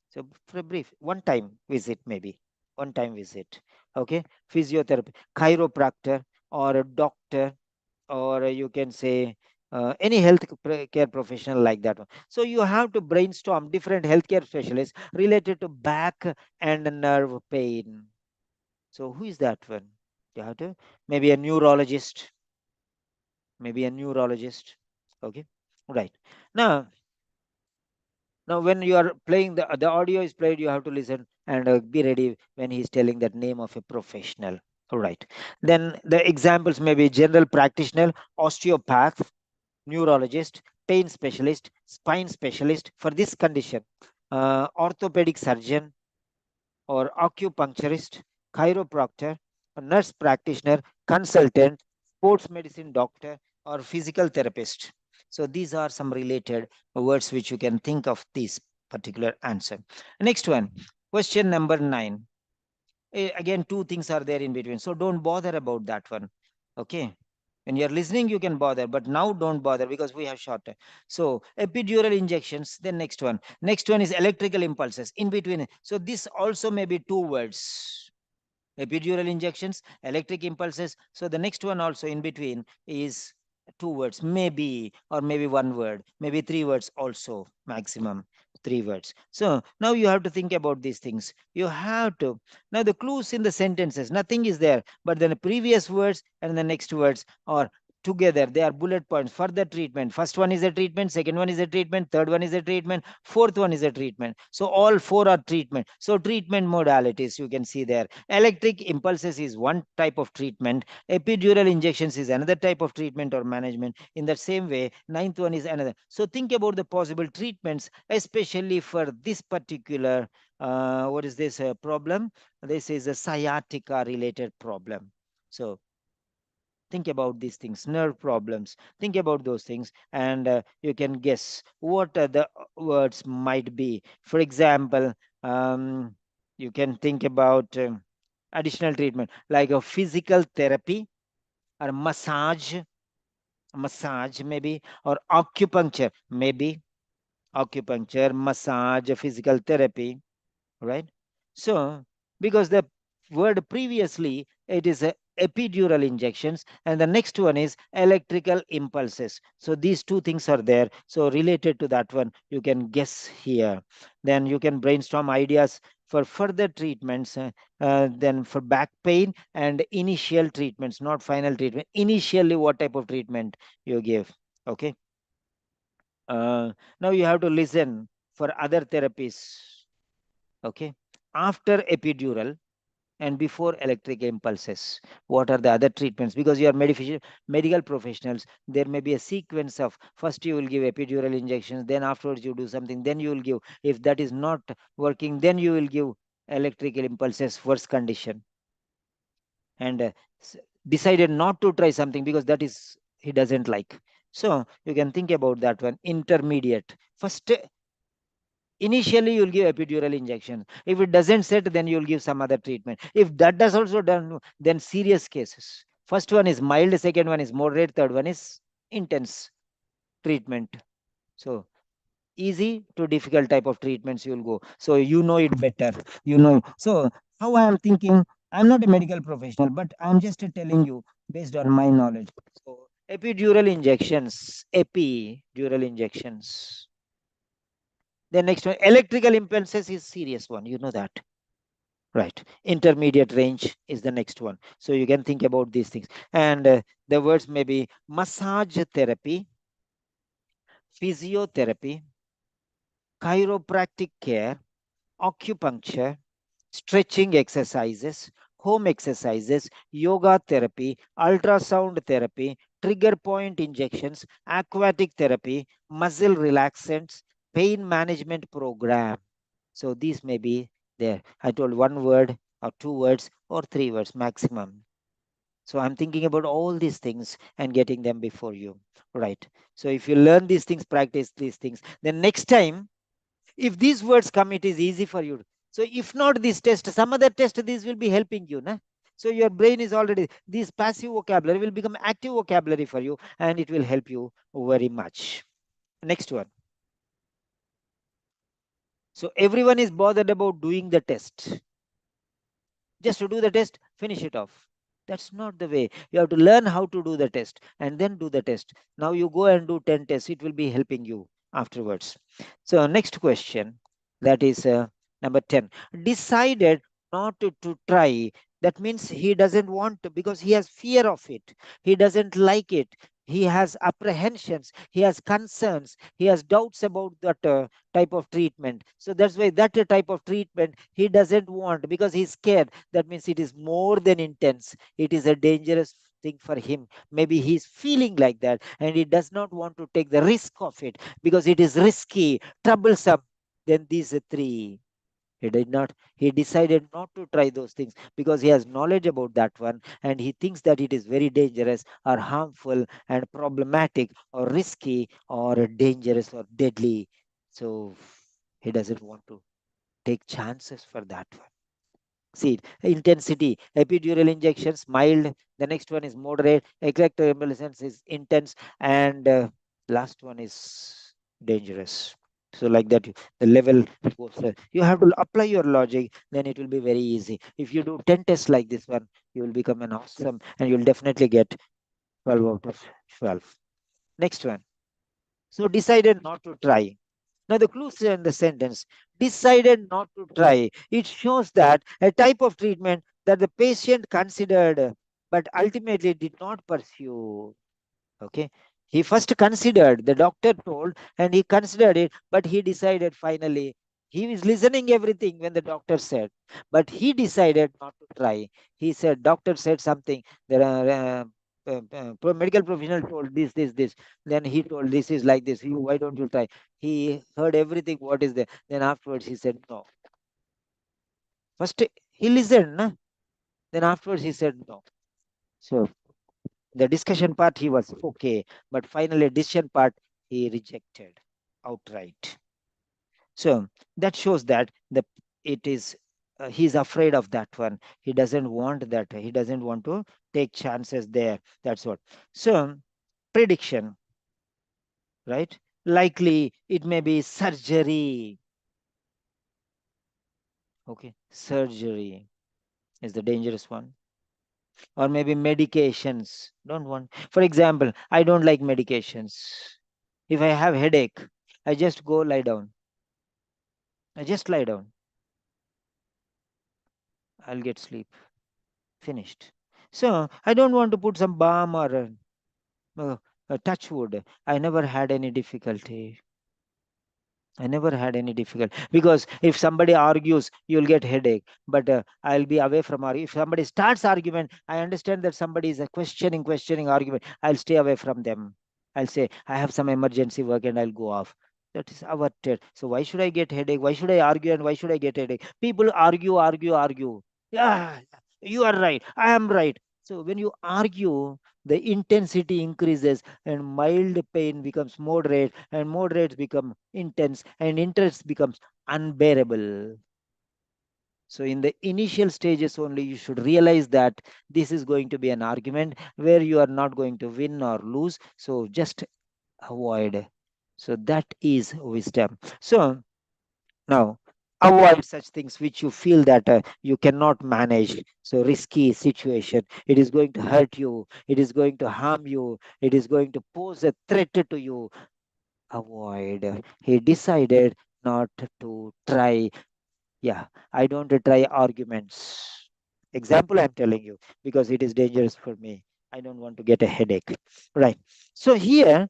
Speaker 1: So for a brief one time visit, maybe one time visit. Okay, physiotherapy, chiropractor, or a doctor, or you can say any care professional like that one. So you have to brainstorm different healthcare specialists related to back and nerve pain. So who is that one? You have to maybe a neurologist, maybe a neurologist. Okay, right. Now when you are playing the audio is played, you have to listen and be ready when he's telling that name of a professional. All right. Then the examples may be general practitioner, osteopath, neurologist, pain specialist, spine specialist for this condition, orthopedic surgeon, or acupuncturist, chiropractor, a nurse practitioner, consultant, sports medicine doctor, or physical therapist. So these are some related words which you can think of this particular answer. Next one, question number 9. Again, two things are there in between. So don't bother about that one. Okay. When you're listening, you can bother, but now don't bother because we have short time. So epidural injections, then next one. Next one is electrical impulses in between. So this also may be two words. Epidural injections, electric impulses. So the next one also in between is two words, maybe, or maybe one word, maybe three words also, maximum three words. So now you have to think about these things. You have to. Now the clues in the sentences, nothing is there, but then the previous words and the next words, or together. They are bullet points. Further treatment. First one is a treatment, second one is a treatment, third one is a treatment, fourth one is a treatment. So all four are treatment. So treatment modalities you can see there. Electric impulses is one type of treatment. Epidural injections is another type of treatment or management. In the same way, ninth one is another. So think about the possible treatments, especially for this particular what is this problem? This is a sciatica related problem. So think about these things, nerve problems, think about those things, and you can guess what the words might be. For example, um, you can think about additional treatment like a physical therapy or massage maybe, or acupuncture maybe, acupuncture, massage, physical therapy, right? So, because the word previously it is a epidural injections, and the next one is electrical impulses. So these two things are there. So related to that one, you can guess here. Then you can brainstorm ideas for further treatments. Then for back pain and initial treatments, not final treatment. Initially, what type of treatment you give? Okay. Now you have to listen for other therapies. Okay, after epidural and before electric impulses, what are the other treatments? Because you are medical professionals, there may be a sequence of first you will give epidural injections, then afterwards you do something, then you will give, if that is not working, then you will give electrical impulses, worst condition. And decided not to try something because that is he doesn't like. So you can think about that one. Intermediate, first initially you'll give epidural injection. If it doesn't set, then you'll give some other treatment. If that does also done, then serious cases. First one is mild, second one is moderate, third one is intense treatment. So easy to difficult type of treatments you'll go. So you know it better. You know. So how I am thinking, I'm not a medical professional, but I'm just telling you based on my knowledge. So epidural injections, epidural injections. The next one, electrical impulses is serious one. You know that, right? Intermediate range is the next one. So you can think about these things. And the words may be massage therapy, physiotherapy, chiropractic care, acupuncture, stretching exercises, home exercises, yoga therapy, ultrasound therapy, trigger point injections, aquatic therapy, muscle relaxants, pain management program. So these may be there. I told one word or two words or three words maximum. So I'm thinking about all these things and getting them before you. Right. So if you learn these things, practice these things, then next time, if these words come, it is easy for you. So if not this test, some other test, this will be helping you. Na? So your brain is already, this passive vocabulary will become active vocabulary for you and it will help you very much. Next one. So everyone is bothered about doing the test. Just to do the test, finish it off. That's not the way. You have to learn how to do the test and then do the test. Now you go and do 10 tests. It will be helping you afterwards. So next question, that is number 10. Decided not to try. That means he doesn't want to because he has fear of it. He doesn't like it. He has apprehensions. He has concerns. He has doubts about that type of treatment. So that's why that type of treatment he doesn't want because he's scared. That means it is more than intense. It is a dangerous thing for him. Maybe he's feeling like that and he does not want to take the risk of it because it is risky, troublesome. Then these three. He did not, he decided not to try those things because he has knowledge about that one and he thinks that it is very dangerous or harmful and problematic or risky or dangerous or deadly. So he doesn't want to take chances for that one. See, intensity, epidural injections, mild. The next one is moderate. Electrical impulses is intense. And last one is dangerous. So like that, the level goes. You have to apply your logic, then it will be very easy. If you do 10 tests like this one, you will become an awesome and you'll definitely get 12 out of 12. Next one. So decided not to try. Now, the clues in the sentence decided not to try. It shows that a type of treatment that the patient considered but ultimately did not pursue. Okay. He first considered, the doctor told, and he considered it, but he decided finally. He was listening everything when the doctor said, but he decided not to try. He said, doctor said something. There are medical professional told this. Then he told this is like this. You, why don't you try? He heard everything. What is there? Then afterwards he said no. First he listened, na? Then afterwards he said no. So the discussion part he was okay, but finally decision part he rejected outright. So that shows that the it is he's afraid of that one. He doesn't want that. He doesn't want to take chances there. That's what. So prediction, right? Likely it may be surgery. Okay, surgery is the dangerous one, or maybe medications. Don't want. For example, I don't like medications. If I have headache, I just go lie down. I just lie down. I'll get sleep. Finished. So I don't want to put some balm or touch wood. I never had any difficulty. I never had any difficulty because if somebody argues, you'll get headache. But I'll be away from argument. If somebody starts argument, I understand that somebody is a questioning argument. I'll stay away from them. I'll say I have some emergency work and I'll go off. That is averted. So why should I get headache? Why should I argue and why should I get headache? People argue. Yeah, you are right. I am right. So when you argue, the intensity increases and mild pain becomes moderate and moderates become intense and intense becomes unbearable. So in the initial stages only you should realize that this is going to be an argument where you are not going to win or lose, so just avoid. So that is wisdom. So now avoid such things which you feel that you cannot manage. So risky situation, it is going to hurt you, it is going to harm you, it is going to pose a threat to you. Avoid. He decided not to try. Yeah, I don't try arguments. Example I'm telling you because it is dangerous for me. I don't want to get a headache. Right. So here,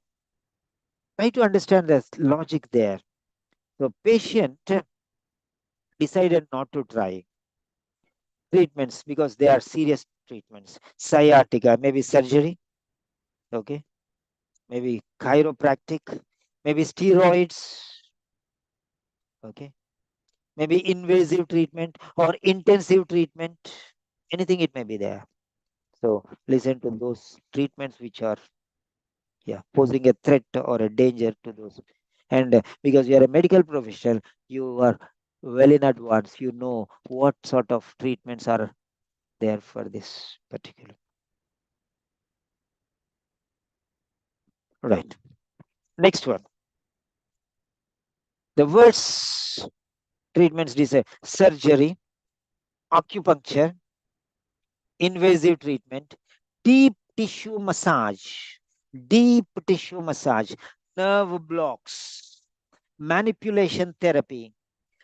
Speaker 1: try to understand the logic there. The patient decided not to try treatments because they are serious treatments. Sciatica, maybe surgery, okay, maybe chiropractic, maybe steroids, okay, maybe invasive treatment or intensive treatment, anything it may be there. So listen to those treatments which are, yeah, posing a threat or a danger to those. And because you are a medical professional, you are well in advance. You know what sort of treatments are there for this particular. Right. Next one. The words treatments decide surgery, acupuncture, invasive treatment, deep tissue massage, deep tissue massage, nerve blocks, manipulation therapy,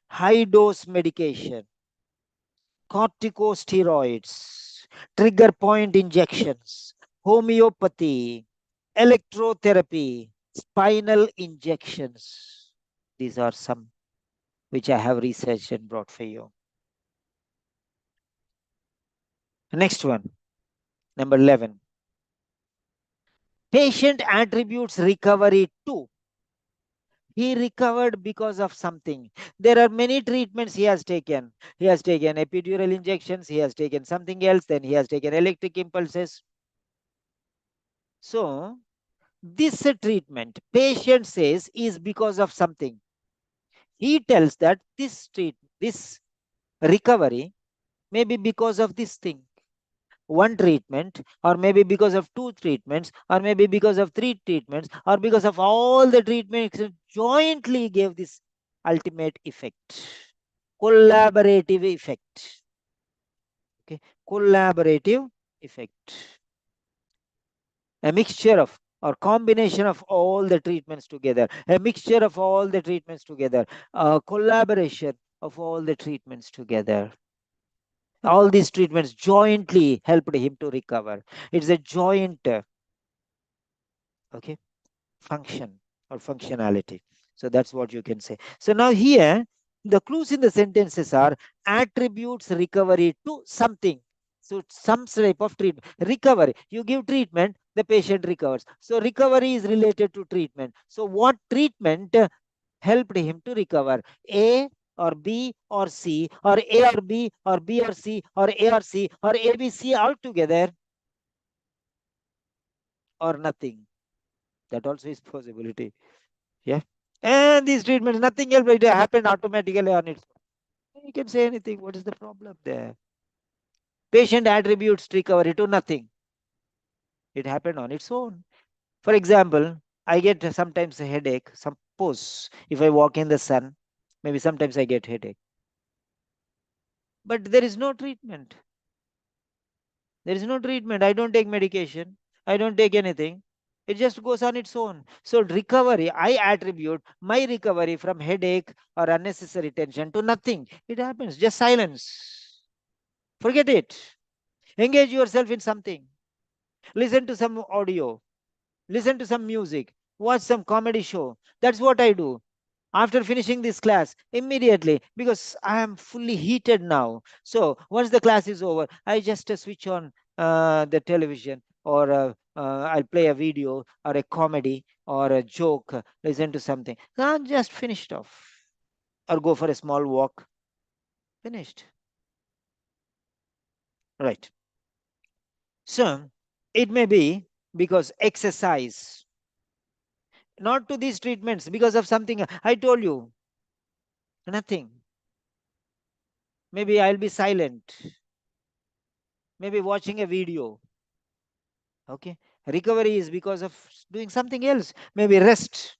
Speaker 1: high dose medication, corticosteroids, trigger point injections, homeopathy, electrotherapy, spinal injections. These are some which I have researched and brought for you. Next one, number 11. Patient attributes recovery to. He recovered because of something. There are many treatments he has taken. He has taken epidural injections, he has taken something else, then he has taken electric impulses. So, this treatment, patient says, is because of something. He tells that this recovery may be because of this thing. One treatment, or maybe because of two treatments, or maybe because of three treatments, or because of all the treatments jointly gave this ultimate effect. Collaborative effect. Okay, collaborative effect. A mixture of or combination of all the treatments together, a mixture of all the treatments together, a collaboration of all the treatments together. All these treatments jointly helped him to recover. It's a joint. Okay, function or functionality. So that's what you can say. So now here, the clues in the sentences are attributes recovery to something. So some type of treatment. Recovery. You give treatment, the patient recovers. So recovery is related to treatment. So what treatment helped him to recover? A or B or C, or A or B or B or C, or A or C, or A, B, C all together, or nothing. That also is possibility. Yeah. And these treatments, nothing else, it happened automatically on its own. You can say anything. What is the problem there? Patient attributes recovery to nothing. It happened on its own. For example, I get sometimes a headache. Suppose if I walk in the sun, maybe sometimes I get headache. But there is no treatment. There is no treatment. I don't take medication. I don't take anything. It just goes on its own. So recovery, I attribute my recovery from headache or unnecessary tension to nothing. It happens. Just silence. Forget it. Engage yourself in something. Listen to some audio. Listen to some music. Watch some comedy show. That's what I do after finishing this class immediately, because I am fully heated now. So once the class is over, I just switch on the television, or I'll play a video or a comedy or a joke, listen to something. I'm just finished off, or go for a small walk. Finished. Right. So it may be because exercise, not to these treatments, because of something I told you, nothing. Maybe I'll be silent, maybe watching a video. Okay. Recovery is because of doing something else. Maybe rest,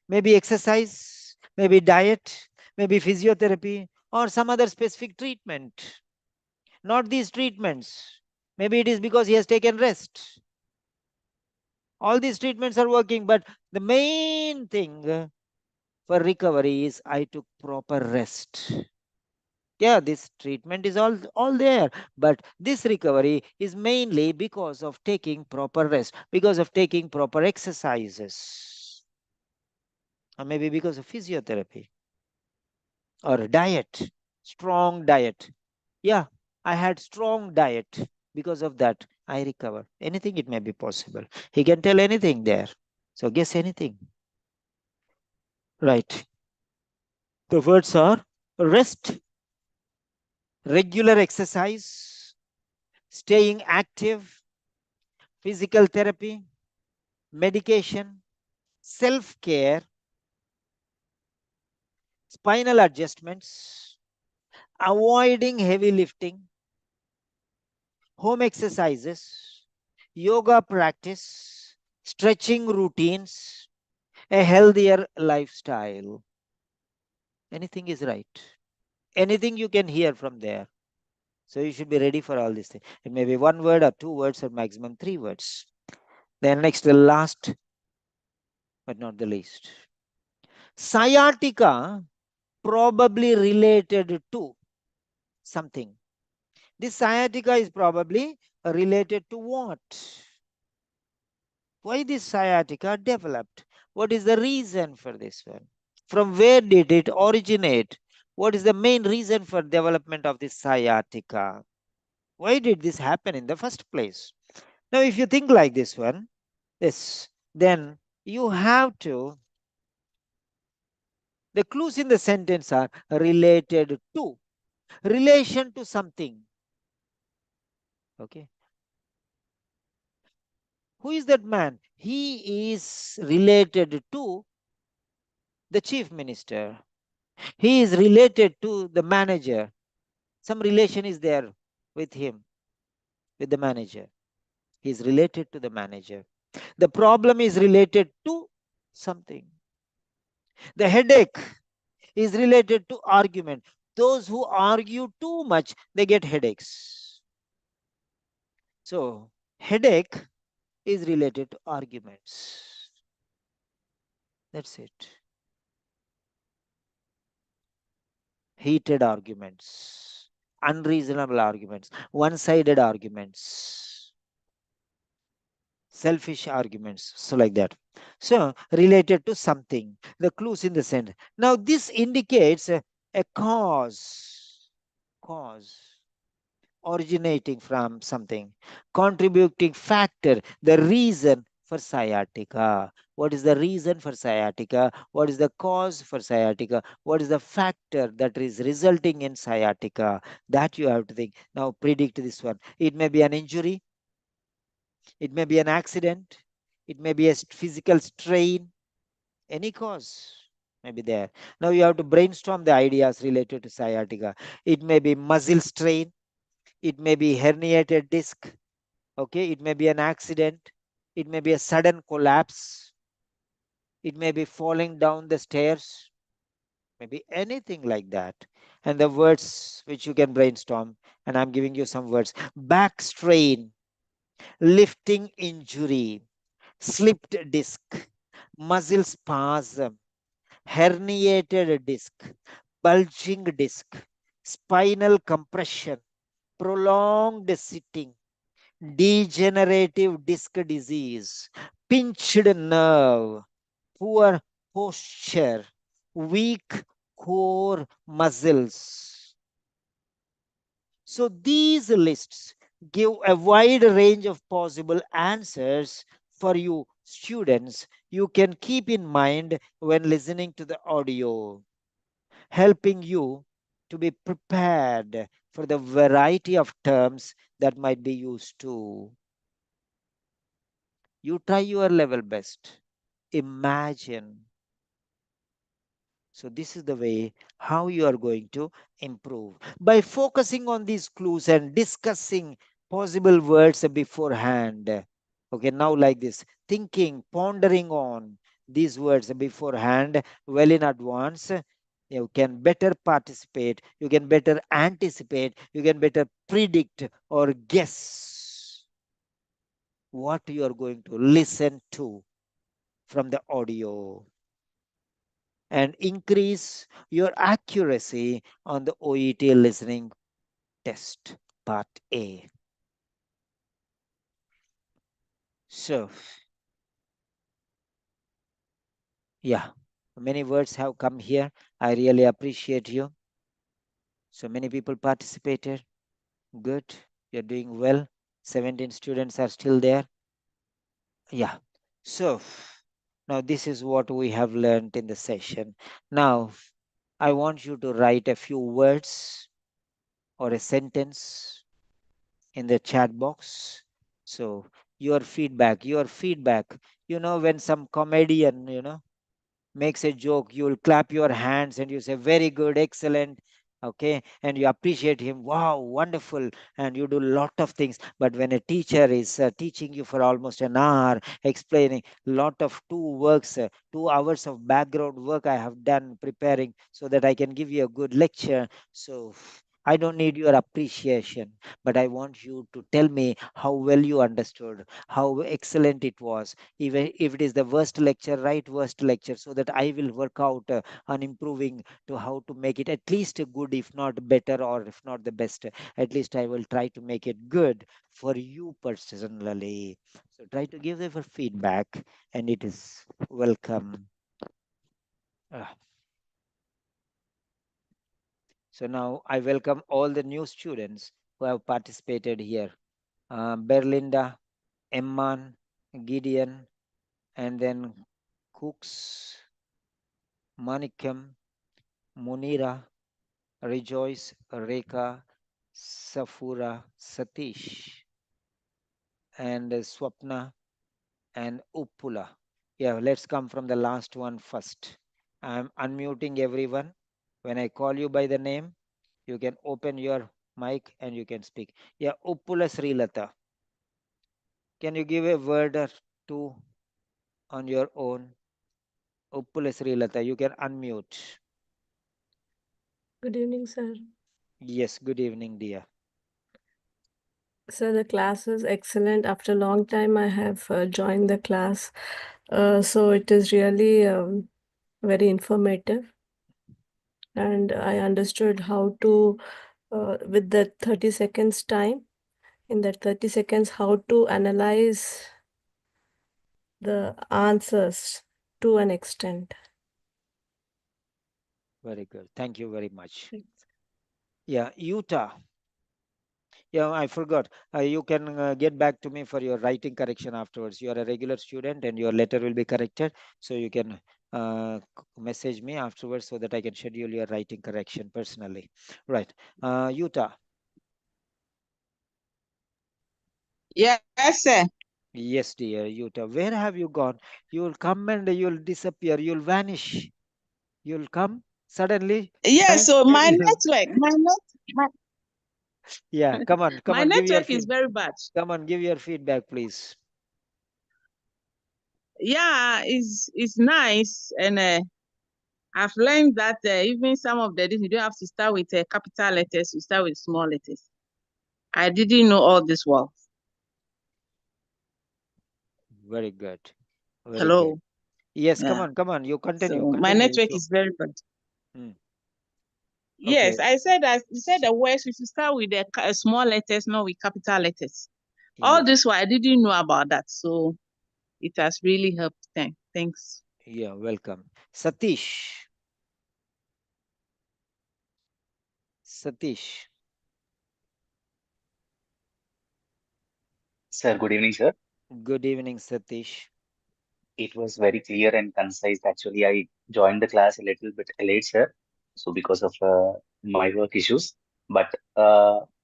Speaker 1: maybe exercise, maybe diet, maybe physiotherapy, or some other specific treatment. Not these treatments. Maybe it is because he has taken rest. All these treatments are working, but the main thing for recovery is I took proper rest. Yeah, this treatment is all there, but this recovery is mainly because of taking proper rest, because of taking proper exercises, or maybe because of physiotherapy or diet, strong diet. Yeah, I had strong diet. Because of that I recover. Anything, it may be possible. He can tell anything there. So guess anything. Right. The words are rest, regular exercise, staying active, physical therapy, medication, self care, spinal adjustments, avoiding heavy lifting, home exercises, yoga practice, stretching routines, a healthier lifestyle. Anything is right. Anything you can hear from there. So you should be ready for all these things. It may be one word or two words or maximum three words. Then next, the last but not the least. Sciatica probably related to something. This sciatica is probably related to what? Why this sciatica developed? What is the reason for this one? From where did it originate? What is the main reason for development of this sciatica? Why did this happen in the first place? Now, if you think like this one, this, then you have to, the clues in the sentence are related to, relation to something. Okay. Who is that man? He is related to the chief minister. He is related to the manager. Some relation is there with him, with the manager. He is related to the manager. The problem is related to something. The headache is related to argument. Those who argue too much, they get headaches. So, headache is related to arguments. That's it. Heated arguments, unreasonable arguments, one sided arguments. selfish arguments, so like that. So related to something, the clues in the center. Now this indicates a cause originating from something, contributing factor, the reason for sciatica. What is the reason for sciatica? What is the cause for sciatica? What is the factor that is resulting in sciatica? That you have to think. Now predict this one. It may be an injury, it may be an accident, it may be a physical strain, any cause may be there. Now you have to brainstorm the ideas related to sciatica. It may be muscle strain, it may be herniated disc, okay, it may be an accident, it may be a sudden collapse, it may be falling down the stairs, maybe anything like that. And the words which you can brainstorm, and I'm giving you some words: back strain, lifting injury, slipped disc, muscle spasm, herniated disc, bulging disc, spinal compression, prolonged sitting, degenerative disc disease, pinched nerve, poor posture, weak core muscles. So these lists give a wide range of possible answers for you students. You can keep in mind when listening to the audio, helping you to be prepared for the variety of terms that might be used too. You try your level best. Imagine. So this is the way how you are going to improve. By focusing on these clues and discussing possible words beforehand. Okay, now like this, thinking, pondering on these words beforehand, well in advance, you can better participate, you can better anticipate, you can better predict or guess what you are going to listen to from the audio, and increase your accuracy on the OET listening test part A. So, yeah, many words have come here. I really appreciate you. So many people participated. Good. You're doing well. 17 students are still there. Yeah. So, now this is what we have learned in the session. Now, I want you to write a few words or a sentence in the chat box. So your feedback, when some comedian, makes a joke, you will clap your hands and you say, very good, excellent. Okay, and you appreciate him. Wow, wonderful. And you do a lot of things. But when a teacher is teaching you for almost an hour, explaining lot of 2 hours of background work I have done preparing so that I can give you a good lecture. So I don't need your appreciation, but I want you to tell me how well you understood, how excellent it was. Even if it is the worst lecture, write worst lecture so that I will work out on improving to how to make it at least a good, if not better, or if not the best. At least I will try to make it good for you personally. So try to give them a feedback, and it is welcome. Ah, so now I welcome all the new students who have participated here. Berlinda, Emman, Gideon, and then Cooks, Manikam, Munira, Rejoice, Reka, Safura, Satish, and Swapna and Uppula. Yeah, let's come from the last one first. I'm unmuting everyone. When I call you by the name, you can open your mic and you can speak. Yeah, Uppula Srilata. Can you give a word or two on your own? Uppula Srilata, you can unmute.
Speaker 2: Good evening, sir.
Speaker 1: Yes, good evening, dear.
Speaker 2: Sir, the class is excellent. After a long time, I have joined the class. So it is really very informative. And I understood how to, with the 30 seconds time, in that 30 seconds, how to analyze the answers to an extent.
Speaker 1: Very good. Thank you very much.
Speaker 2: Thanks.
Speaker 1: Yeah, Utah. Yeah, I forgot. You can get back to me for your writing correction afterwards. You are a regular student and your letter will be corrected. So you can message me afterwards so that I can schedule your writing correction personally. Right. Utah.
Speaker 3: Yes, sir.
Speaker 1: Yes, dear Utah. Where have you gone? You'll come and you'll disappear. You'll vanish. You'll come suddenly.
Speaker 3: Yes, so
Speaker 1: And
Speaker 3: my
Speaker 1: you,
Speaker 3: network, my,
Speaker 1: yeah, come
Speaker 3: my
Speaker 1: on, give your
Speaker 3: network is
Speaker 1: feed.
Speaker 3: very bad.
Speaker 1: Come on, give your feedback, please.
Speaker 3: Yeah, it's nice, and I've learned that even some of the things you don't have to start with capital letters, you start with small letters. I didn't know all this well.
Speaker 1: Very good. Very good.
Speaker 3: Hello.
Speaker 1: Yes,
Speaker 3: Yeah.
Speaker 1: come on. You continue.
Speaker 3: So my
Speaker 1: Continue with
Speaker 3: network
Speaker 1: you.
Speaker 3: is very bad.
Speaker 1: Mm,
Speaker 3: Yes,
Speaker 1: okay.
Speaker 3: I said that you said the words we should start with the small letters, not with capital letters. All
Speaker 1: Yeah.
Speaker 3: this one I didn't know about that, so it has really helped. Thanks.
Speaker 1: Yeah. Welcome. Satish. Satish.
Speaker 4: Sir, good evening, sir.
Speaker 1: Good evening, Satish.
Speaker 4: It was very clear and concise. Actually, I joined the class a little bit late, sir. So because of my work issues, but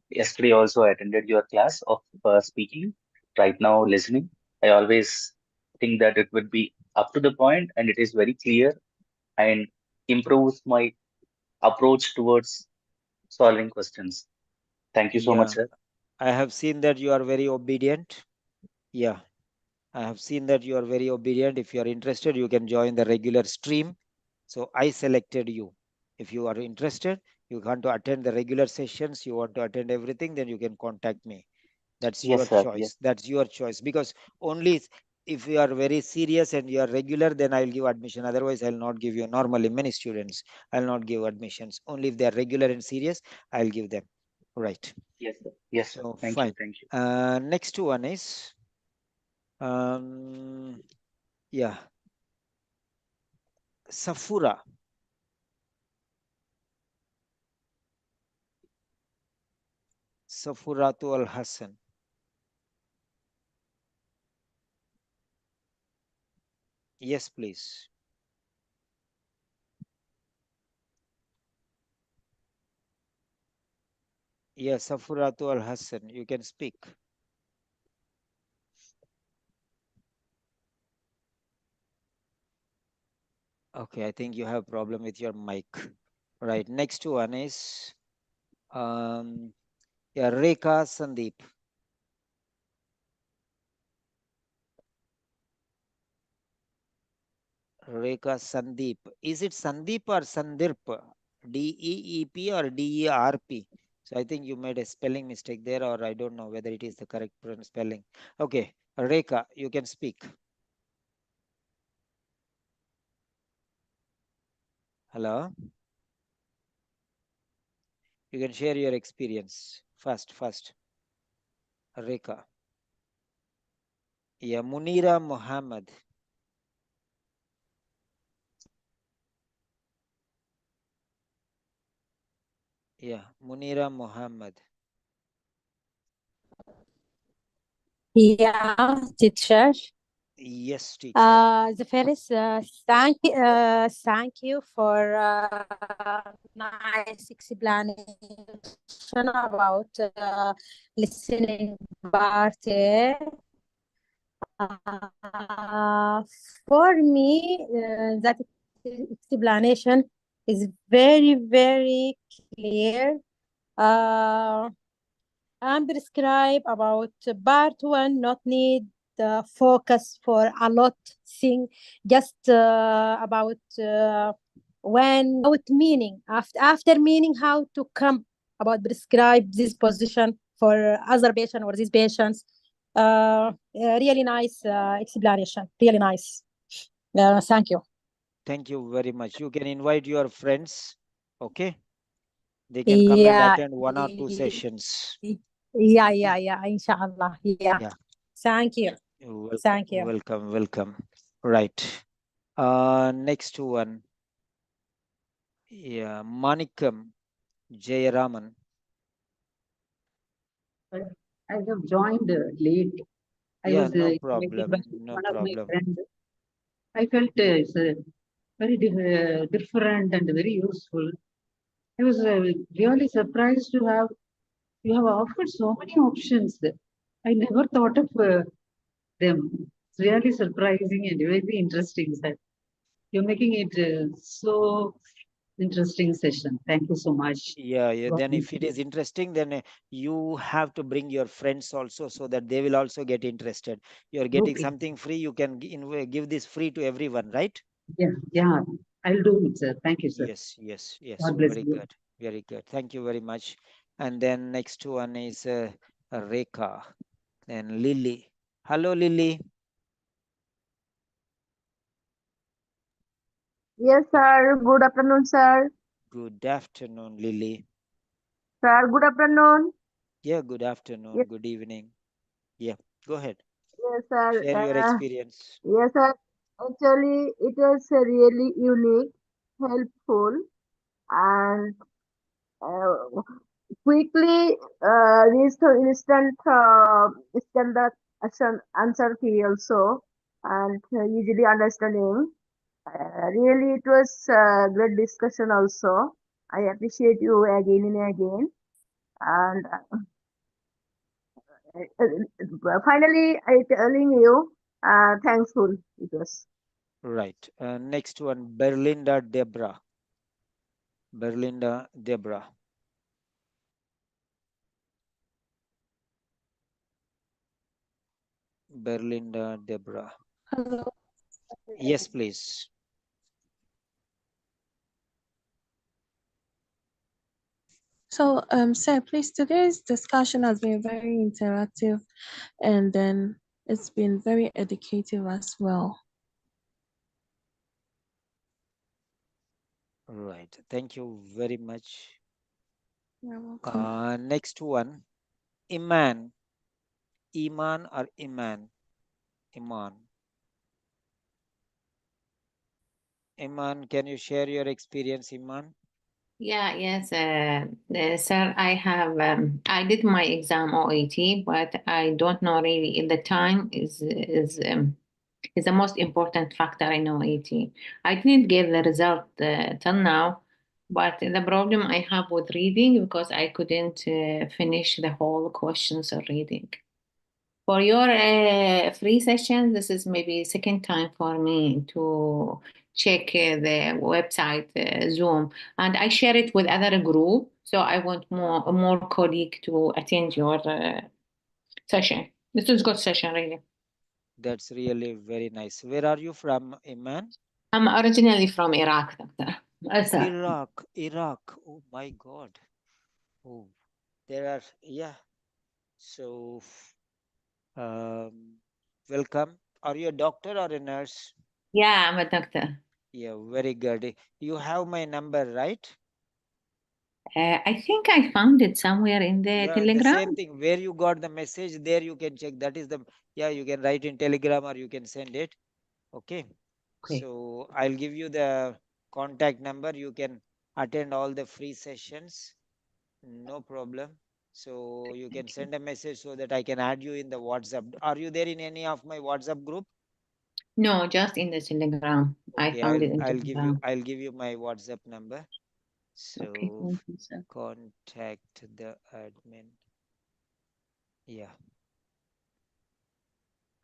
Speaker 4: yesterday also I attended your class of speaking. Right now, listening. I always think that it would be up to the point and it is very clear and improves my approach towards solving questions. Thank you so much,
Speaker 1: Yeah.
Speaker 4: sir.
Speaker 1: I have seen that you are very obedient. Yeah. I have seen that you are very obedient. If you are interested, you can join the regular stream. So I selected you. If you are interested, you want to attend the regular sessions, you want to attend everything, then you can contact me. That's your
Speaker 4: Yes, sir. Yes,
Speaker 1: choice. That's your choice. Because only if you are very serious and you are regular, then I'll give admission. Otherwise, I'll not give you. Normally, many students, I'll not give admissions. Only if they are regular and serious, I'll give them. Right.
Speaker 4: yes, sir. Yes, sir.
Speaker 1: So
Speaker 4: Thank you.
Speaker 1: fine.
Speaker 4: Thank you.
Speaker 1: Next one is um, yeah, Safura. Safuratu Al Hassan. Yes, please. Yes, Safuratu Al Hassan. You can speak. Okay, I think you have problem with your mic. Right. Next one is um yeah, Rekha Sandeep. Rekha Sandeep. Is it Sandeep or Sandirp? Deep or Derp? So I think you made a spelling mistake there, or I don't know whether it is the correct spelling. Okay, Rekha, you can speak. Hello. You can share your experience. First. Rekha. Yeah, Munira Muhammad. Yeah, Munira Muhammad.
Speaker 5: Yeah, teacher.
Speaker 1: Yes, teacher.
Speaker 5: The first, thank you for nice explanation about listening part. Uh, for me, that explanation is very, very clear. Uh, and prescribe about part one not need focus for a lot thing just about when about meaning after meaning how to come about prescribe this position for other patient or these patients really nice explanation really nice thank you.
Speaker 1: Thank you very much. You can invite your friends. Okay. They can come and
Speaker 5: Yeah,
Speaker 1: attend 1 or 2 sessions.
Speaker 5: yeah, inshallah, yeah.
Speaker 1: Yeah.
Speaker 5: Thank you.
Speaker 1: Welcome,
Speaker 5: Thank you.
Speaker 1: welcome, welcome. Right. Next one. Yeah, Manikam Jayaraman.
Speaker 6: But I have joined late. I
Speaker 1: Yeah,
Speaker 6: was
Speaker 1: no
Speaker 6: invited by
Speaker 1: problem, no
Speaker 6: one of my
Speaker 1: problem.
Speaker 6: friends. I felt it's very different and very useful. I was really surprised to have you have offered so many options. I never thought of them. It's really surprising and very interesting, sir. You're making it so interesting session. Thank you so much.
Speaker 1: Yeah, yeah.
Speaker 6: God
Speaker 1: Then
Speaker 6: bless
Speaker 1: if it
Speaker 6: you.
Speaker 1: is interesting, then you have to bring your friends also so that they will also get interested. You are getting
Speaker 6: Okay.
Speaker 1: something free, you can give this free to everyone, right?
Speaker 6: Yeah, yeah. I'll do it, sir. Thank you, sir.
Speaker 1: Yes, yes, yes.
Speaker 6: God bless
Speaker 1: Very
Speaker 6: you.
Speaker 1: good, very good. Thank you very much. And then next one is Rekha, then Lily. Hello, Lily.
Speaker 7: Yes, sir. Good afternoon, sir.
Speaker 1: Good afternoon, Lily.
Speaker 7: Sir, good afternoon.
Speaker 1: Yeah, good afternoon,
Speaker 7: Yes,
Speaker 1: good evening. Yeah, go ahead.
Speaker 7: yes, sir.
Speaker 1: Share your experience.
Speaker 7: Yes, sir. Actually, it is really unique, helpful, and uh, quickly instant the answer key also, and easily understanding. Really, it was great discussion also. I appreciate you again and again. And finally, I telling you, thankful it was.
Speaker 1: Right. Next one, Berlinda Debra. Berlinda Debra. Berlinda Debra.
Speaker 8: Hello.
Speaker 1: Yes, please.
Speaker 8: So, sir, please, today's discussion has been very interactive and then it's been very educative as well.
Speaker 1: Right. Thank you very much.
Speaker 8: You're welcome.
Speaker 1: Next one, Iman. Iman or Iman? Iman. Iman, can you share your experience, Iman?
Speaker 9: Yes, sir. I did my exam OET, but I don't know really if the time is the most important factor in OET. I didn't get the result till now, but the problem I have with reading because I couldn't finish the whole questions of reading. For your free session, this is maybe second time for me to check the website Zoom, and I share it with other group. So I want more colleague to attend your session. This is good session, really.
Speaker 1: That's really very nice. Where are you from, Iman?
Speaker 9: I'm originally from Iraq, doctor. Sir.
Speaker 1: Iraq. Iraq. Oh my God. Oh, there are, yeah. So, um, welcome. Are you a doctor or a nurse?
Speaker 9: Yeah, I'm a doctor.
Speaker 1: Yeah, very good. You have my number, right?
Speaker 9: I think I found it somewhere in the
Speaker 1: Yeah, the
Speaker 9: Telegram.
Speaker 1: same thing. Where you got the message, there you can check. That is the, yeah, you can write in Telegram or you can send it. Okay.
Speaker 9: Okay.
Speaker 1: So I'll give you the contact number. You can attend all the free sessions. No problem. So you can
Speaker 9: Thank you.
Speaker 1: send a message so that I can add you in the WhatsApp. Are you there in any of my WhatsApp group?
Speaker 9: No, just in the Telegram. I
Speaker 1: Okay,
Speaker 9: found it in Telegram.
Speaker 1: I'll give you my WhatsApp number.
Speaker 9: Okay,
Speaker 1: So
Speaker 9: thank you, sir.
Speaker 1: contact the admin. Yeah,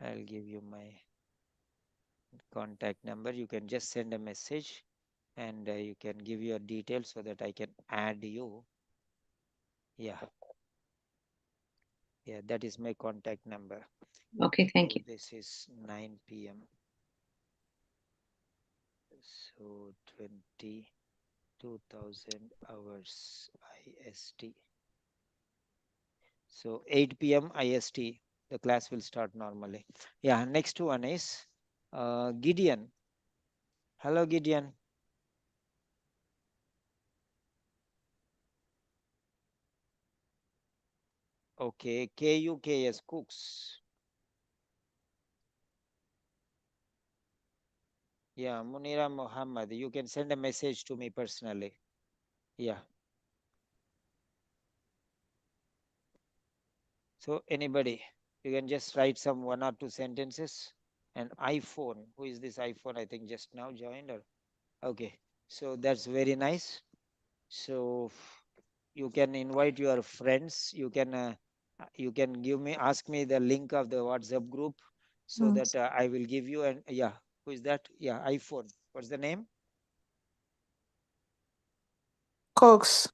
Speaker 1: I'll give you my contact number. You can just send a message and you can give your details so that I can add you. Yeah, yeah, that is my contact number.
Speaker 9: Okay, thank
Speaker 1: So
Speaker 9: you.
Speaker 1: this is 9 p.m. So 22,000 hours IST. So 8 p.m. IST, the class will start normally. Yeah, next one is Gideon. Hello, Gideon. Okay, KUKS, Cooks. Yeah, Munira Muhammad. You can send a message to me personally. Yeah. So anybody, you can just write some one or two sentences. And iPhone. Who is this iPhone? I think just now joined or okay. So that's very nice. So you can invite your friends. You can give me ask me the link of the WhatsApp group so
Speaker 10: Mm.
Speaker 1: that I will give you. And yeah, who is that? Yeah, iPhone. What's the name?
Speaker 10: Cox.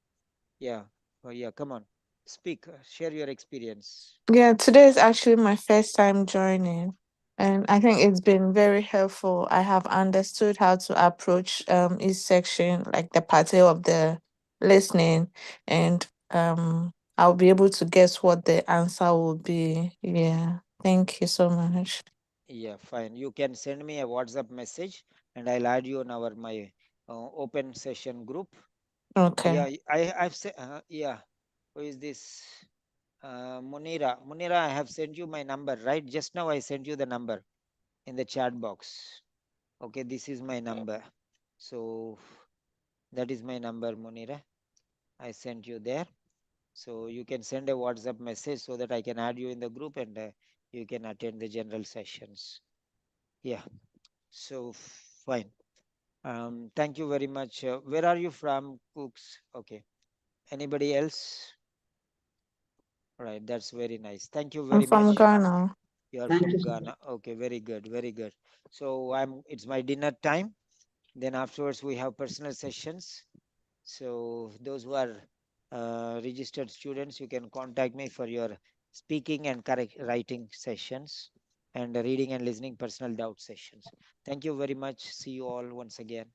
Speaker 1: Yeah. Oh yeah, come on, speak, share your experience.
Speaker 10: Yeah, today is actually my first time joining, and I think it's been very helpful. I have understood how to approach each section, like the part A of the listening, and I'll be able to guess what the answer will be. Yeah, thank you so much.
Speaker 1: Yeah, fine. You can send me a WhatsApp message and I'll add you on our my open session group.
Speaker 10: Okay.
Speaker 1: Yeah, I've said yeah. Who is this? Munira. Munira, I have sent you my number, right? Just now I sent you the number in the chat box. Okay, this is my number. So that is my number, Munira. I sent you there. So you can send a WhatsApp message so that I can add you in the group and you can attend the general sessions. Yeah. So fine. Thank you very much. Where are you from, Cooks? Okay. Anybody else? Right. That's very nice. Thank you
Speaker 10: I'm
Speaker 1: very
Speaker 10: from
Speaker 1: much.
Speaker 10: Ghana.
Speaker 1: You are
Speaker 6: Thank you
Speaker 1: from
Speaker 6: so much.
Speaker 1: Ghana. Okay. Very good. Very good. So it's my dinner time. Then afterwards we have personal sessions. So those who are registered students, you can contact me for your speaking and correct writing sessions and reading and listening personal doubt sessions. Thank you very much. See you all once again.